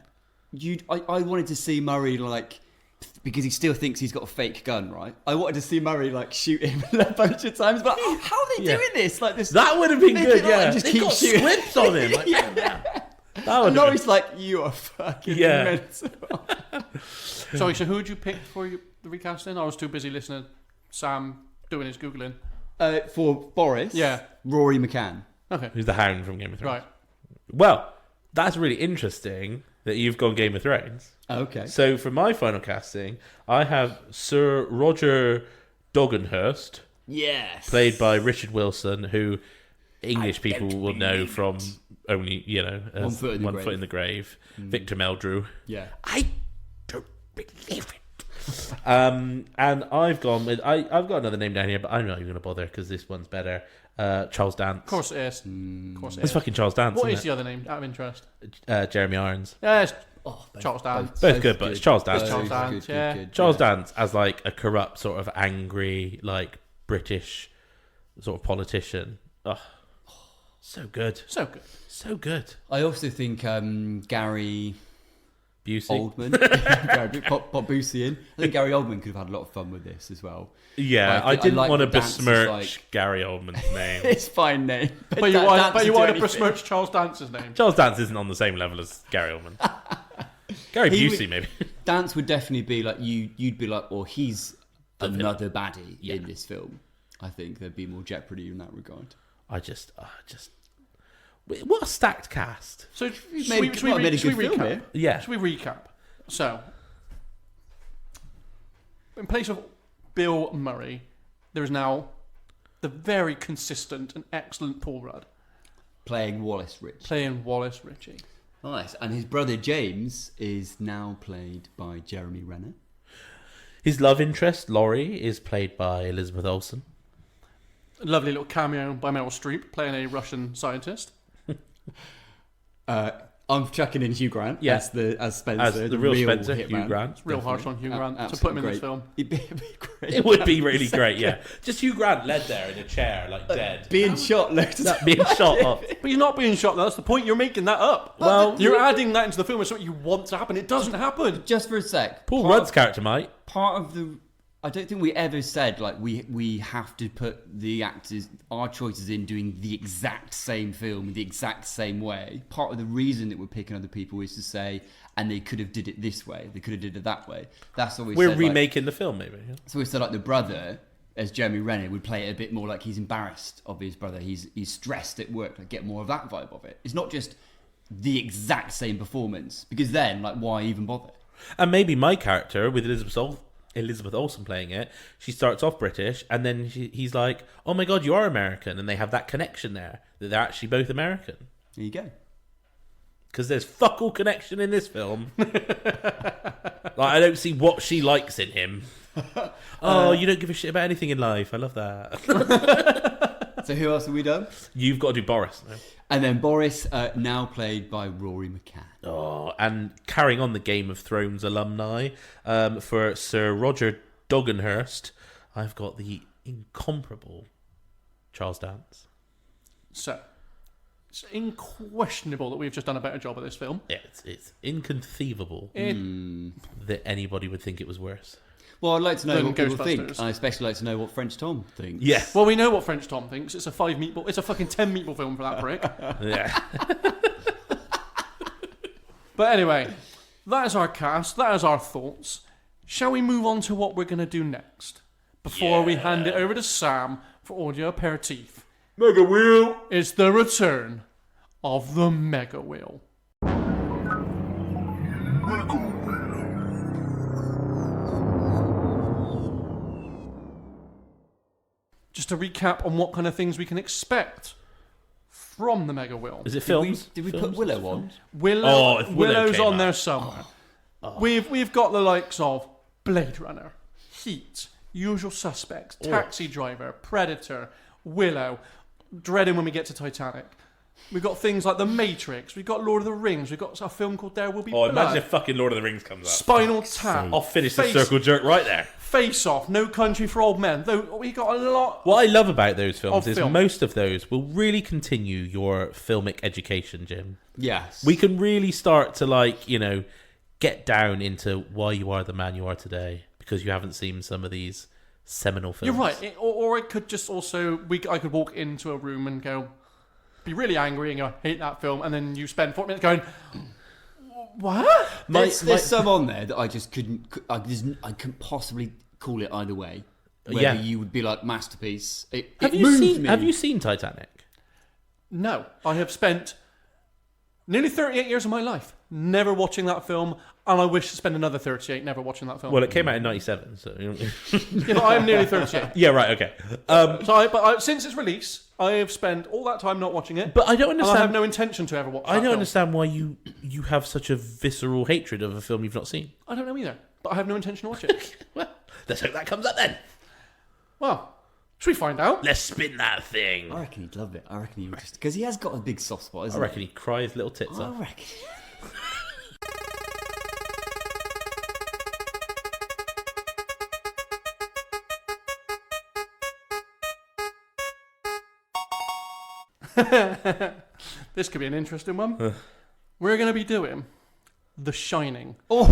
I wanted to see Murray like, because he still thinks he's got a fake gun, right? I wanted to see Murray like shoot him a bunch of times, but how are they doing this? Like this, That would have been good, yeah. Just They keep got shooting. scripts on him. Like, that would And Norris like, you are fucking mental. Sorry, so who would you pick for the recasting? I was too busy listening to Sam doing his Googling. For Boris, Rory McCann. Okay. Who's the Hound from Game of Thrones? Right. Well, that's really interesting that you've gone Game of Thrones. Okay. So for my final casting, I have Sir Roger Dogenhurst, Yes. played by Richard Wilson, who English people will know from only, as One Foot in the Grave. Victor Meldrew. Yeah. I don't believe it. And I've gone with I've got another name down here, but I'm not even going to bother because this one's better. Charles Dance. Of course it is. It's fucking Charles Dance. What is isn't the other name? Out of interest. it? Jeremy Irons. Yeah, it's Charles Dance. Both good, but it's Charles Dance. Both Charles Dance, yeah. Charles Dance as like a corrupt, sort of angry, like British sort of politician. Oh, so good. So good. So good. I also think Gary Busey. Oldman, pop Busey in. I think Gary Oldman could have had a lot of fun with this as well. Yeah, I I didn't like want to the dance is besmirch like- Gary Oldman's name. It's fine name, But you want to besmirch Charles Dance's name. Charles Dance isn't on the same level as Gary Oldman. Gary He Busey, would- maybe. Dance would definitely be like you'd be like, well, he's another baddie in this film. I think there'd be more jeopardy in that regard. I just. What a stacked cast. So made a good film recap? here. Yeah. Should we recap? So, in place of Bill Murray, there is now the very consistent and excellent Paul Rudd Playing Wallace Rich. playing Wallace Ritchie. Nice. And his brother James is now played by Jeremy Renner. His love interest, Laurie, is played by Elizabeth Olsen. A lovely little cameo by Meryl Streep playing a Russian scientist. I'm chucking in Hugh Grant as Spencer, As the real Spencer, hitman. Hugh Grant. Real harsh on Hugh Grant to Absolutely put him in great. this film. It'd be great. It would be really great, yeah. Just Hugh Grant led there in a chair, like dead. Being shot loads of Being shot up. But you're not being shot. That's the point. You're making that up. Well, You're adding that into the film as something you want to happen. It doesn't happen. Just for a sec. Paul Rudd's character, mate. Part of the... I don't think we ever said, like, we have to put the actors, our choices in doing the exact same film the exact same way. Part of the reason that we're picking other people is to say, and they could have did it this way, they could have did it that way. That's what we We're said. remaking the film, maybe. Yeah. So we said, like, the brother, as Jeremy Renner, would play it a bit more like he's embarrassed of his brother. He's stressed at work. Like, get more of that vibe of it. It's not just the exact same performance, because then, like, why even bother? And maybe my character, with Elizabeth Olsen playing it, she starts off British, and then he's like, oh my god, you are American, and they have that connection there, that they're actually both American. There you go. Because there's fuck all connection in this film. Like, I don't see what she likes in him. Oh, you don't give a shit about anything in life. I love that. So who else have we done? You've got to do Boris now. And then Boris, now played by Rory McCann. Oh, and carrying on the Game of Thrones alumni, for Sir Roger Dogenhurst, I've got the incomparable Charles Dance. So, it's unquestionable that we've just done a better job of this film. Yeah, it's inconceivable that anybody would think it was worse. Well, I'd like to know Than what people think. Ghostbusters. I especially like to know what French Tom thinks. Yeah. Well, we know what French Tom thinks. It's a it's a fucking 10 meatball film for that prick. Yeah. But anyway, that is our cast. That is our thoughts. Shall we move on to what we're going to do next? Before we hand it over to Sam for audio aperitif. Mega Wheel. It's the return of the Mega Wheel. Just to recap on what kind of things we can expect from the Mega Wheel. Is it films? Did we Films? put Willow on? Willow, if Willow Willow's came on out. there somewhere. We've got the likes of Blade Runner, Heat, Usual Suspects, Taxi Driver, Predator, Willow, dreading when we get to Titanic. We've got things like The Matrix. We've got Lord of the Rings. We've got a film called There Will Be Oh, Blood. imagine if fucking Lord of the Rings comes up. Spinal Tap. I'll finish the Face- circle jerk right there. Face Off. No Country for Old Men. Though we got a lot. What I love about those films Of is film. most of those will really continue your filmic education, Jim. Yes. We can really start to, like, you know, get down into why you are the man you are today because you haven't seen some of these seminal films. You're right. Or it could just also I could walk into a room and go, be really angry and go, I hate that film, and then you spend 4 minutes going, what? There's some on there that I just couldn't. I couldn't possibly call it either way. Whether Yeah. you would be like masterpiece. It Have moved you seen? me. Have you seen Titanic? No, I have spent nearly 38 years of my life never watching that film, and I wish to spend another 38 never watching that film. Well, it came out in 97, so... Yeah, but I am nearly 38. Yeah, right, okay. Since its release, I have spent all that time not watching it. But I don't And understand... I have no intention to ever watch I that don't film. understand why you have such a visceral hatred of a film you've not seen. I don't know either, but I have no intention to watch it. Well, let's hope that comes up then. Well, should we find out? Let's spin that thing. I reckon he'd love it. I reckon he would just... Because he has got a big soft spot, I isn't reckon he cries little tits he? I off. reckon... This could be an interesting one. We're going to be doing The Shining. Oh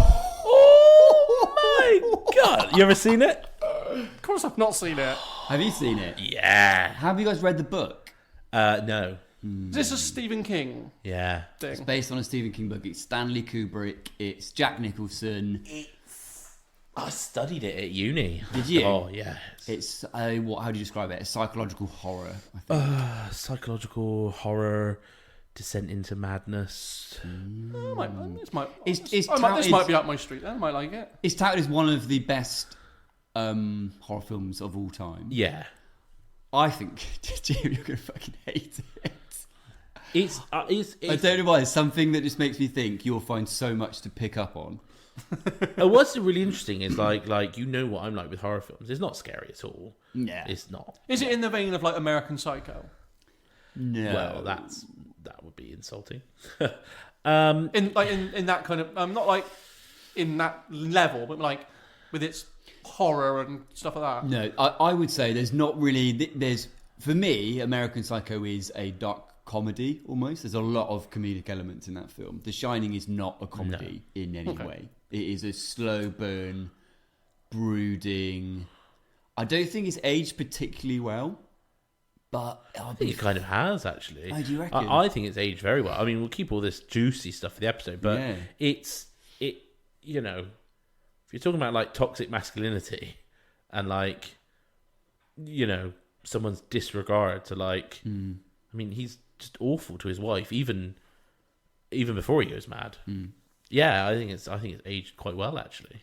my god! You ever seen it? Of course I've not seen it. Have you seen it? Yeah. Have you guys read the book? No. Is this a Stephen King Yeah. It's thing? based on a Stephen King book. It's Stanley Kubrick. It's Jack Nicholson. I studied it at uni. Did you? Oh, yeah. It's a, how do you describe it? A psychological horror, I think. Psychological horror, descent into madness. This might touted- be up my street. I might like it. It's touted as one of the best horror films of all time. Yeah. I think, Jim, you're going to fucking hate it. It's I don't know why. It's something that just makes me think you'll find so much to pick up on. what's really interesting is like you know what I'm like with horror films. It's not scary at all. Yeah. It's not. Is it in the vein of like American Psycho? No. Well, that would be insulting. In that kind of not like in that level, but like with its horror and stuff like that. No, I would say there's not really... There's for me, American Psycho is a dark comedy almost. There's a lot of comedic elements in that film. The Shining is not a comedy in any way. It is a slow burn, brooding... I don't think it's aged particularly well, but... I think it kind of has, actually. Oh, do you reckon? I think it's aged very well. I mean, we'll keep all this juicy stuff for the episode, but Yeah. you know, if you're talking about like toxic masculinity and like, you know, someone's disregard to like, I mean, he's just awful to his wife, even before he goes mad. Yeah, I think it's aged quite well, actually.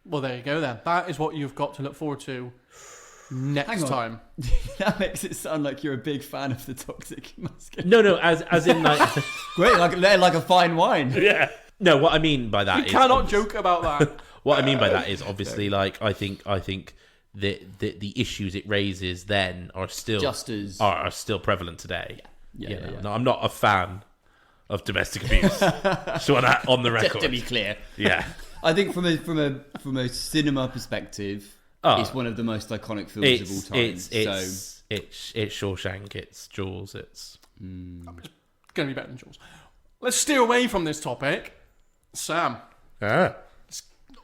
Well, there you go then. That is what you've got to look forward to next Hang on. time. That makes it sound like you're a big fan of the toxic masculinity. No, as in like, Great, like a fine wine. yeah. No, what I mean by that You is cannot joke about that. What I mean by that is obviously like I think the issues it raises then are still Just as... are still prevalent today. Yeah, You yeah, know? yeah. No, I'm not a fan of domestic abuse. So on the record. Just to be clear. Yeah. I think from a cinema perspective, it's one of the most iconic films of all time. It's Shawshank, it's Jaws, it's It's going to be better than Jaws. Let's steer away from this topic. Sam,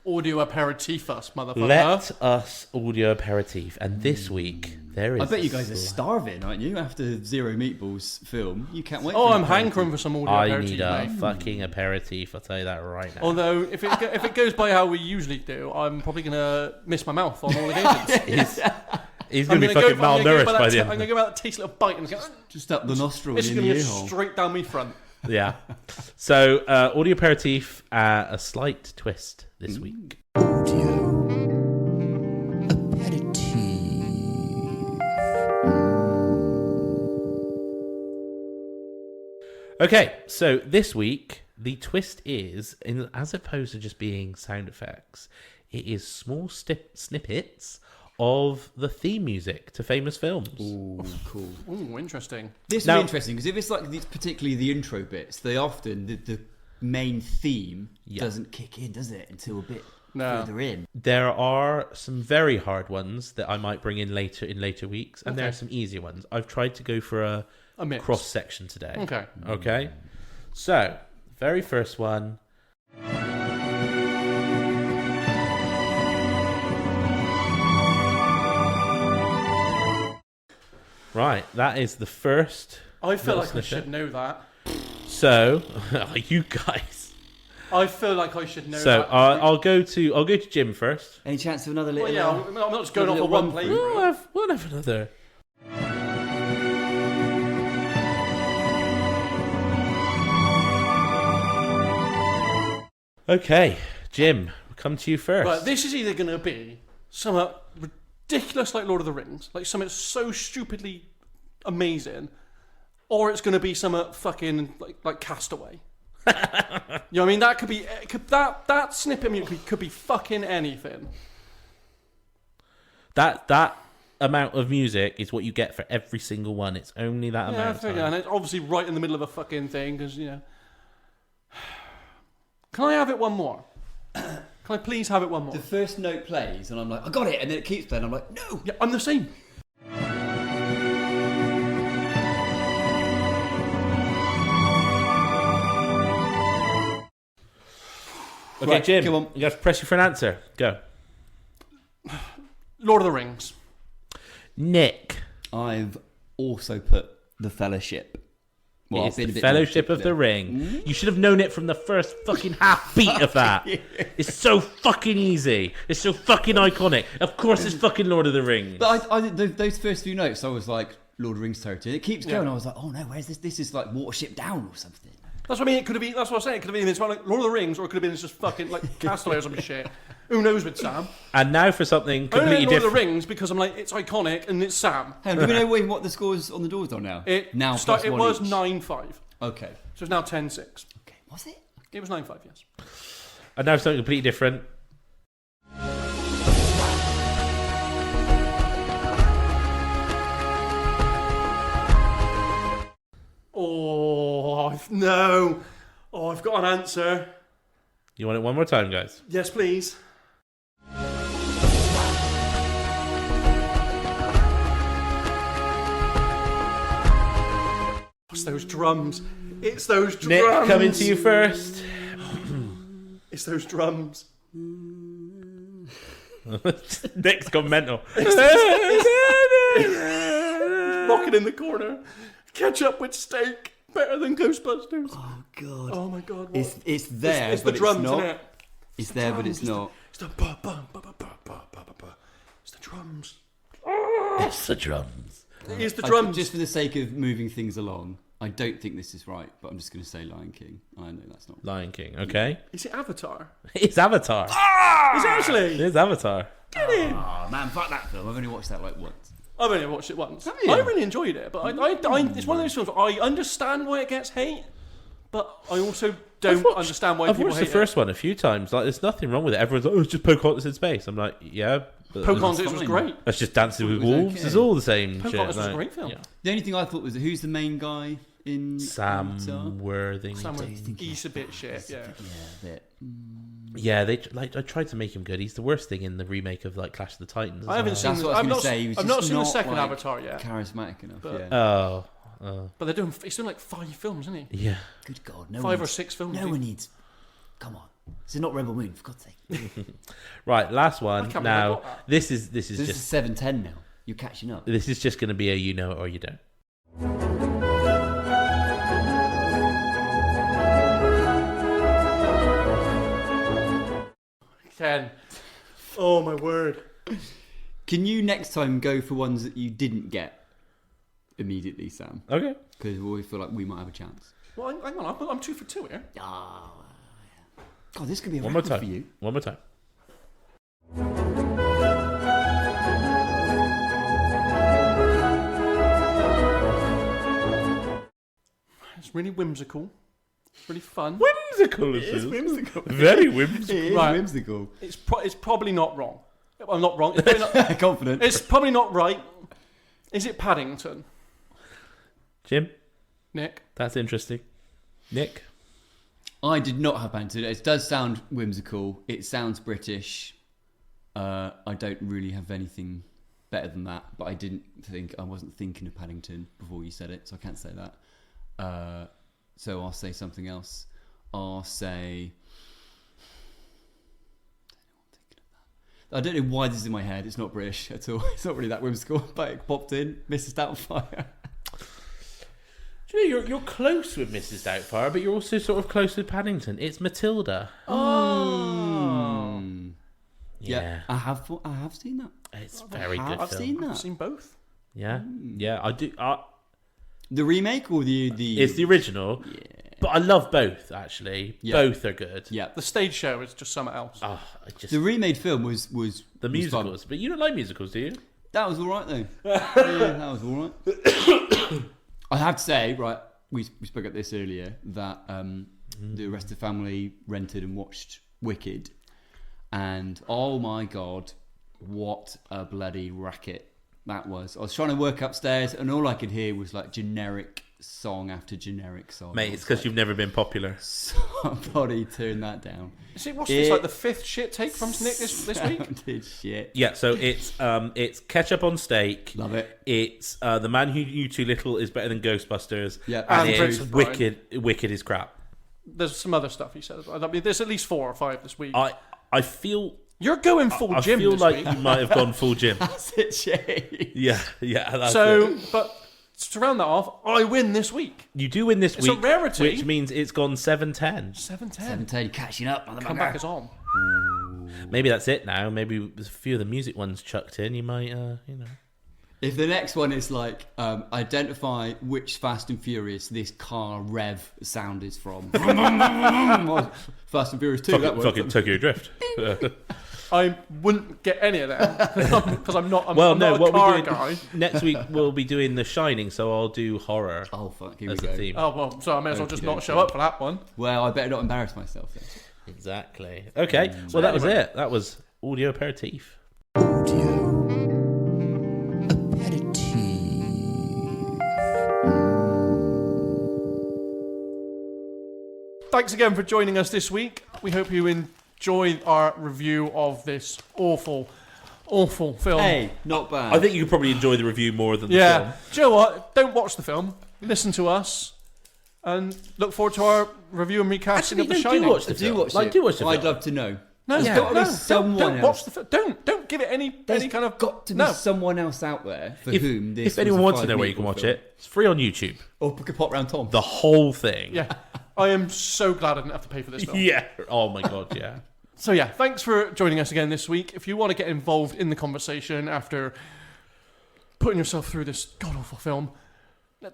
audio aperitif us, motherfucker. Let us audio aperitif. And this week there is I bet you guys are starving, aren't you? After Zero Meatballs film, you can't wait. Oh, for I'm an hankering for some audio I aperitif, need a mate. fucking aperitif, I'll tell you that right now. Although, if it goes by how we usually do, I'm probably going to miss my mouth on all occasions. He's going to be fucking malnourished by the I'm going end. to go about that tasty little bite and go, Just up the nostril it's and going in to the go ear hole. straight down my front. Yeah. So, audio aperitif, a slight twist this week. Okay, so this week the twist is, as opposed to just being sound effects, it is small snippets of the theme music to famous films. Ooh, cool. Ooh, interesting. This Now- is interesting because if it's like these, particularly the intro bits, they often the main theme doesn't kick in, does it? Until a bit further in. There are some very hard ones that I might bring in later weeks, and there Okay. are some easier ones. I've tried to go for a mix. cross section today. Okay. Okay. So, very first one. Right, that is the first. I feel little like I snippet. should know that. So, you guys. I feel like I should know So that. I'll go to Jim first. Any chance of another little? Well, yeah, I'm not just going off little of one run play. We'll have another. Okay, Jim, we'll come to you first. Right, this is either going to be something ridiculous like Lord of the Rings, like something so stupidly amazing, or it's going to be something fucking like Castaway. You know what I mean? That could be that snippet of music could be fucking anything. That amount of music is what you get for every single one. It's only that amount of time. And it's obviously right in the middle of a fucking thing, because, you know. Can I have it one more? Can I please have it one more? The first note plays, and I'm like, I got it, and then it keeps playing. I'm like, no. Yeah, I'm the same. Okay, Right, Jim, come on. you have to press you for an answer. Go. Lord of the Rings. Nick. I've also put The Fellowship. Well, It's I've been a the bit more Fellowship of the particular. Ring. You should have known it from the first fucking half beat of that. It's so fucking easy. It's so fucking iconic. Of course it's fucking Lord of the Rings. But those first few notes, I was like, Lord of the Rings territory. It keeps going. I was like, oh no, where's this? This is like Watership Down or something. That's what I mean. It could have been. That's what I'm saying. It could have been it's like Lord of the Rings, or it could have been just fucking like Castaway or some shit. Who knows with Sam? And now for something I only completely know Lord of different. the Rings because I'm like, it's iconic and it's Sam. Hang on, do we know what the scores on the doors are now? It now start, plus it one was each. 9-5, Okay. so it's now 10-6. Okay. Was it? It was 9-5, yes. And now for something completely different. Oh no! Oh, I've got an answer. You want it one more time, guys? Yes, please. It's those drums. It's those drums. Nick, coming to you first. It's those drums. Nick's gone mental. Rocking in the corner. Ketchup with steak. Better than Ghostbusters. Oh god. Oh my god. What? It's there, It's the but drums, it's not. isn't it? It's there, but it's not. It's the ba ba ba ba ba ba ba ba ba. It's the drums. It's the drums. It is the I- drums. just for the sake of moving things along, I don't think this is right, but I'm just going to say Lion King. I know that's not. Lion King, okay? Is it Avatar? It's Avatar. Is it actually? It's Avatar. Oh man, fuck that film. I've only watched that like once. I've only watched it once. Have you? I really enjoyed it, but it's one of those films where I understand why it gets hate, but I also don't understand why I've people watched hate the first one a few times. Like, there's nothing wrong with it. Everyone's like, oh, it's just Pocahontas in space. I'm like, yeah. But it. Pocahontas was fine. great. that's just Dancing with It was Wolves. okay. It's all the same Pocahontas shit. was a like, great film. yeah. The only thing I thought was who's the main guy in Sam Avatar? Worthington. Somewhere think he's a bit shit, yeah. Yeah, a bit. Yeah, I tried to make him good. He's the worst thing in the remake of like Clash of the Titans. I haven't as seen. That's what I was I've gonna not, say, he was I've not just seen the not, second like, Avatar yet. Charismatic enough. But- Yeah. well. But he's doing like 5 films, isn't he? Yeah. Good God, no 5 one or 6 films. No one needs. Come on, this is not Rebel Moon, for God's sake. Right, last one. can't believe I Now got that. this is This is just 7:10 now. You're catching up. this is just going to be a you know it or you don't. Ken. Oh my word. Can you next time go for ones that you didn't get immediately, Sam? Okay. Because we feel like we might have a chance. Well, hang on. I'm 2 for 2 here. Ah, God, this could be a One more record time. for you. One more time. It's really whimsical. It's really fun. Whimsical. It is whimsical. Very whimsical. It is Right. whimsical. It's probably not wrong. I'm not wrong. It's probably not, Confident. it's probably not right. Is it Paddington? Jim, Nick? that's interesting. Nick, I did not have Paddington. It does sound whimsical. It sounds British. I don't really have anything better than that, but I wasn't thinking of Paddington before you said it, so I can't say that. So I'll say something else. I'll say... I don't know why this is in my head. It's not British at all. It's not really that whimsical, but it popped in. Mrs. Doubtfire. do you know you're close with Mrs. Doubtfire, but you're also sort of close with Paddington. It's Matilda. Oh. Yeah, I have seen that. It's very good. I've film. seen I've that. seen both. Yeah, yeah, I do. The remake or the? It's the original. Yeah. But I love both, actually. Yeah. Both are good. Yeah. The stage show is just something else. Oh, I just The remade film was the musicals. But you don't like musicals, do you? That was all right though. Yeah, that was all right. I have to say, right, we spoke about this earlier, that the rest of the family rented and watched Wicked, and oh my god, what a bloody racket that was. I was trying to work upstairs, and all I could hear was like generic song after generic song. Mate, it's because you've never been popular. Somebody turn that down. See, what's this, like the 5th shit take from Nick this week? Sounded shit. Yeah, so it's ketchup on steak. Love it. It's The Man Who Knew Too Little is better than Ghostbusters. Yeah, and and it's Princess Bride. Wicked is crap. There's some other stuff he says. I mean, there's at least 4 or 5 this week. I feel You're going full I Jim feel this like week. you might have gone full Jim. That's it, Shay. Yeah, that's So, it. but to round that off, I win this week. You do win this It's a week, rarity. which means it's gone 7-10. 7-10. 7-10, catching up. Come back is on. Maybe that's it now. Maybe there's a few of the music ones chucked in. You might, If the next one is like, identify which Fast and Furious this car rev sound is from. Fast and Furious 2, that works. fucking Tokyo Drift. I wouldn't get any of them because I'm not. I'm Well, not no, a car we're guy. doing next week we'll be doing The Shining, so I'll do horror Oh, fuck, here we as go. the theme. Oh well, so I may as well just not Okey-dokey. show up for that one. Well, I better not embarrass myself then. Exactly. Okay, well that was anyway. it. That was Audio Aperitif. Thanks again for joining us this week. We hope you enjoyed our review of this awful film. Hey, not bad. I think you could probably enjoy the review more than the Yeah. film. Do you know what? Don't watch the film. Listen to us, and look forward to our review and recasting Actually, of The no, Shining. do watch the do film. watch Like, it. do watch the I'd film. love to know. No, There's no, got to be no, someone don't else. watch the film. Don't give it any There's kind of. got to be no. someone else out there for whom this If anyone was a wants to know where you 5 can watch film. it, it's free on YouTube. Or book a pot round Tom. The whole thing. Yeah, I am so glad I didn't have to pay for this film. Yeah. Oh my god, yeah. So yeah, thanks for joining us again this week. If you want to get involved in the conversation after putting yourself through this god-awful film,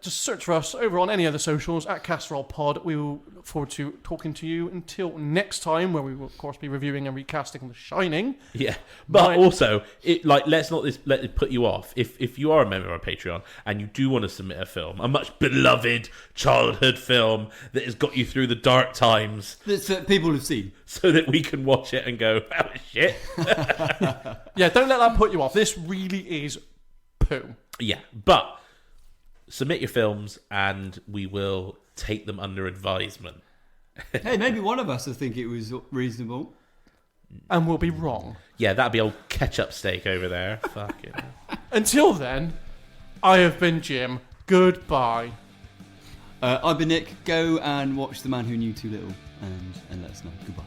just search for us over on any other socials at Casserole Pod. We will look forward to talking to you until next time, where we will of course be reviewing and recasting The Shining. Yeah, but Right. also, let's not let it put you off. If you are a member of our Patreon and you do want to submit a film, a much beloved childhood film that has got you through the dark times, That people have seen. so that we can watch it and go, that was shit. Yeah, don't let that put you off. This really is poo. Yeah, but submit your films and we will take them under advisement. Hey, maybe one of us will think it was reasonable. And we'll be wrong. Yeah, that'd be old ketchup steak over there. Fucking. Until then, I have been Jim. Goodbye. I've been Nick. Go and watch The Man Who Knew Too Little and let us know. Goodbye.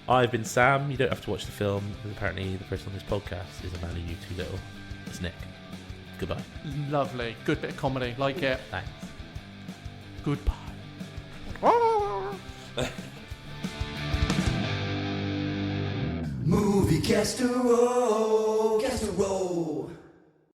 I've been Sam. You don't have to watch the film because apparently the person on this podcast is a man who knew too little. It's Nick. Goodbye. Lovely. Good bit of comedy. Like it. Thanks. Goodbye. Movie casserole, casserole.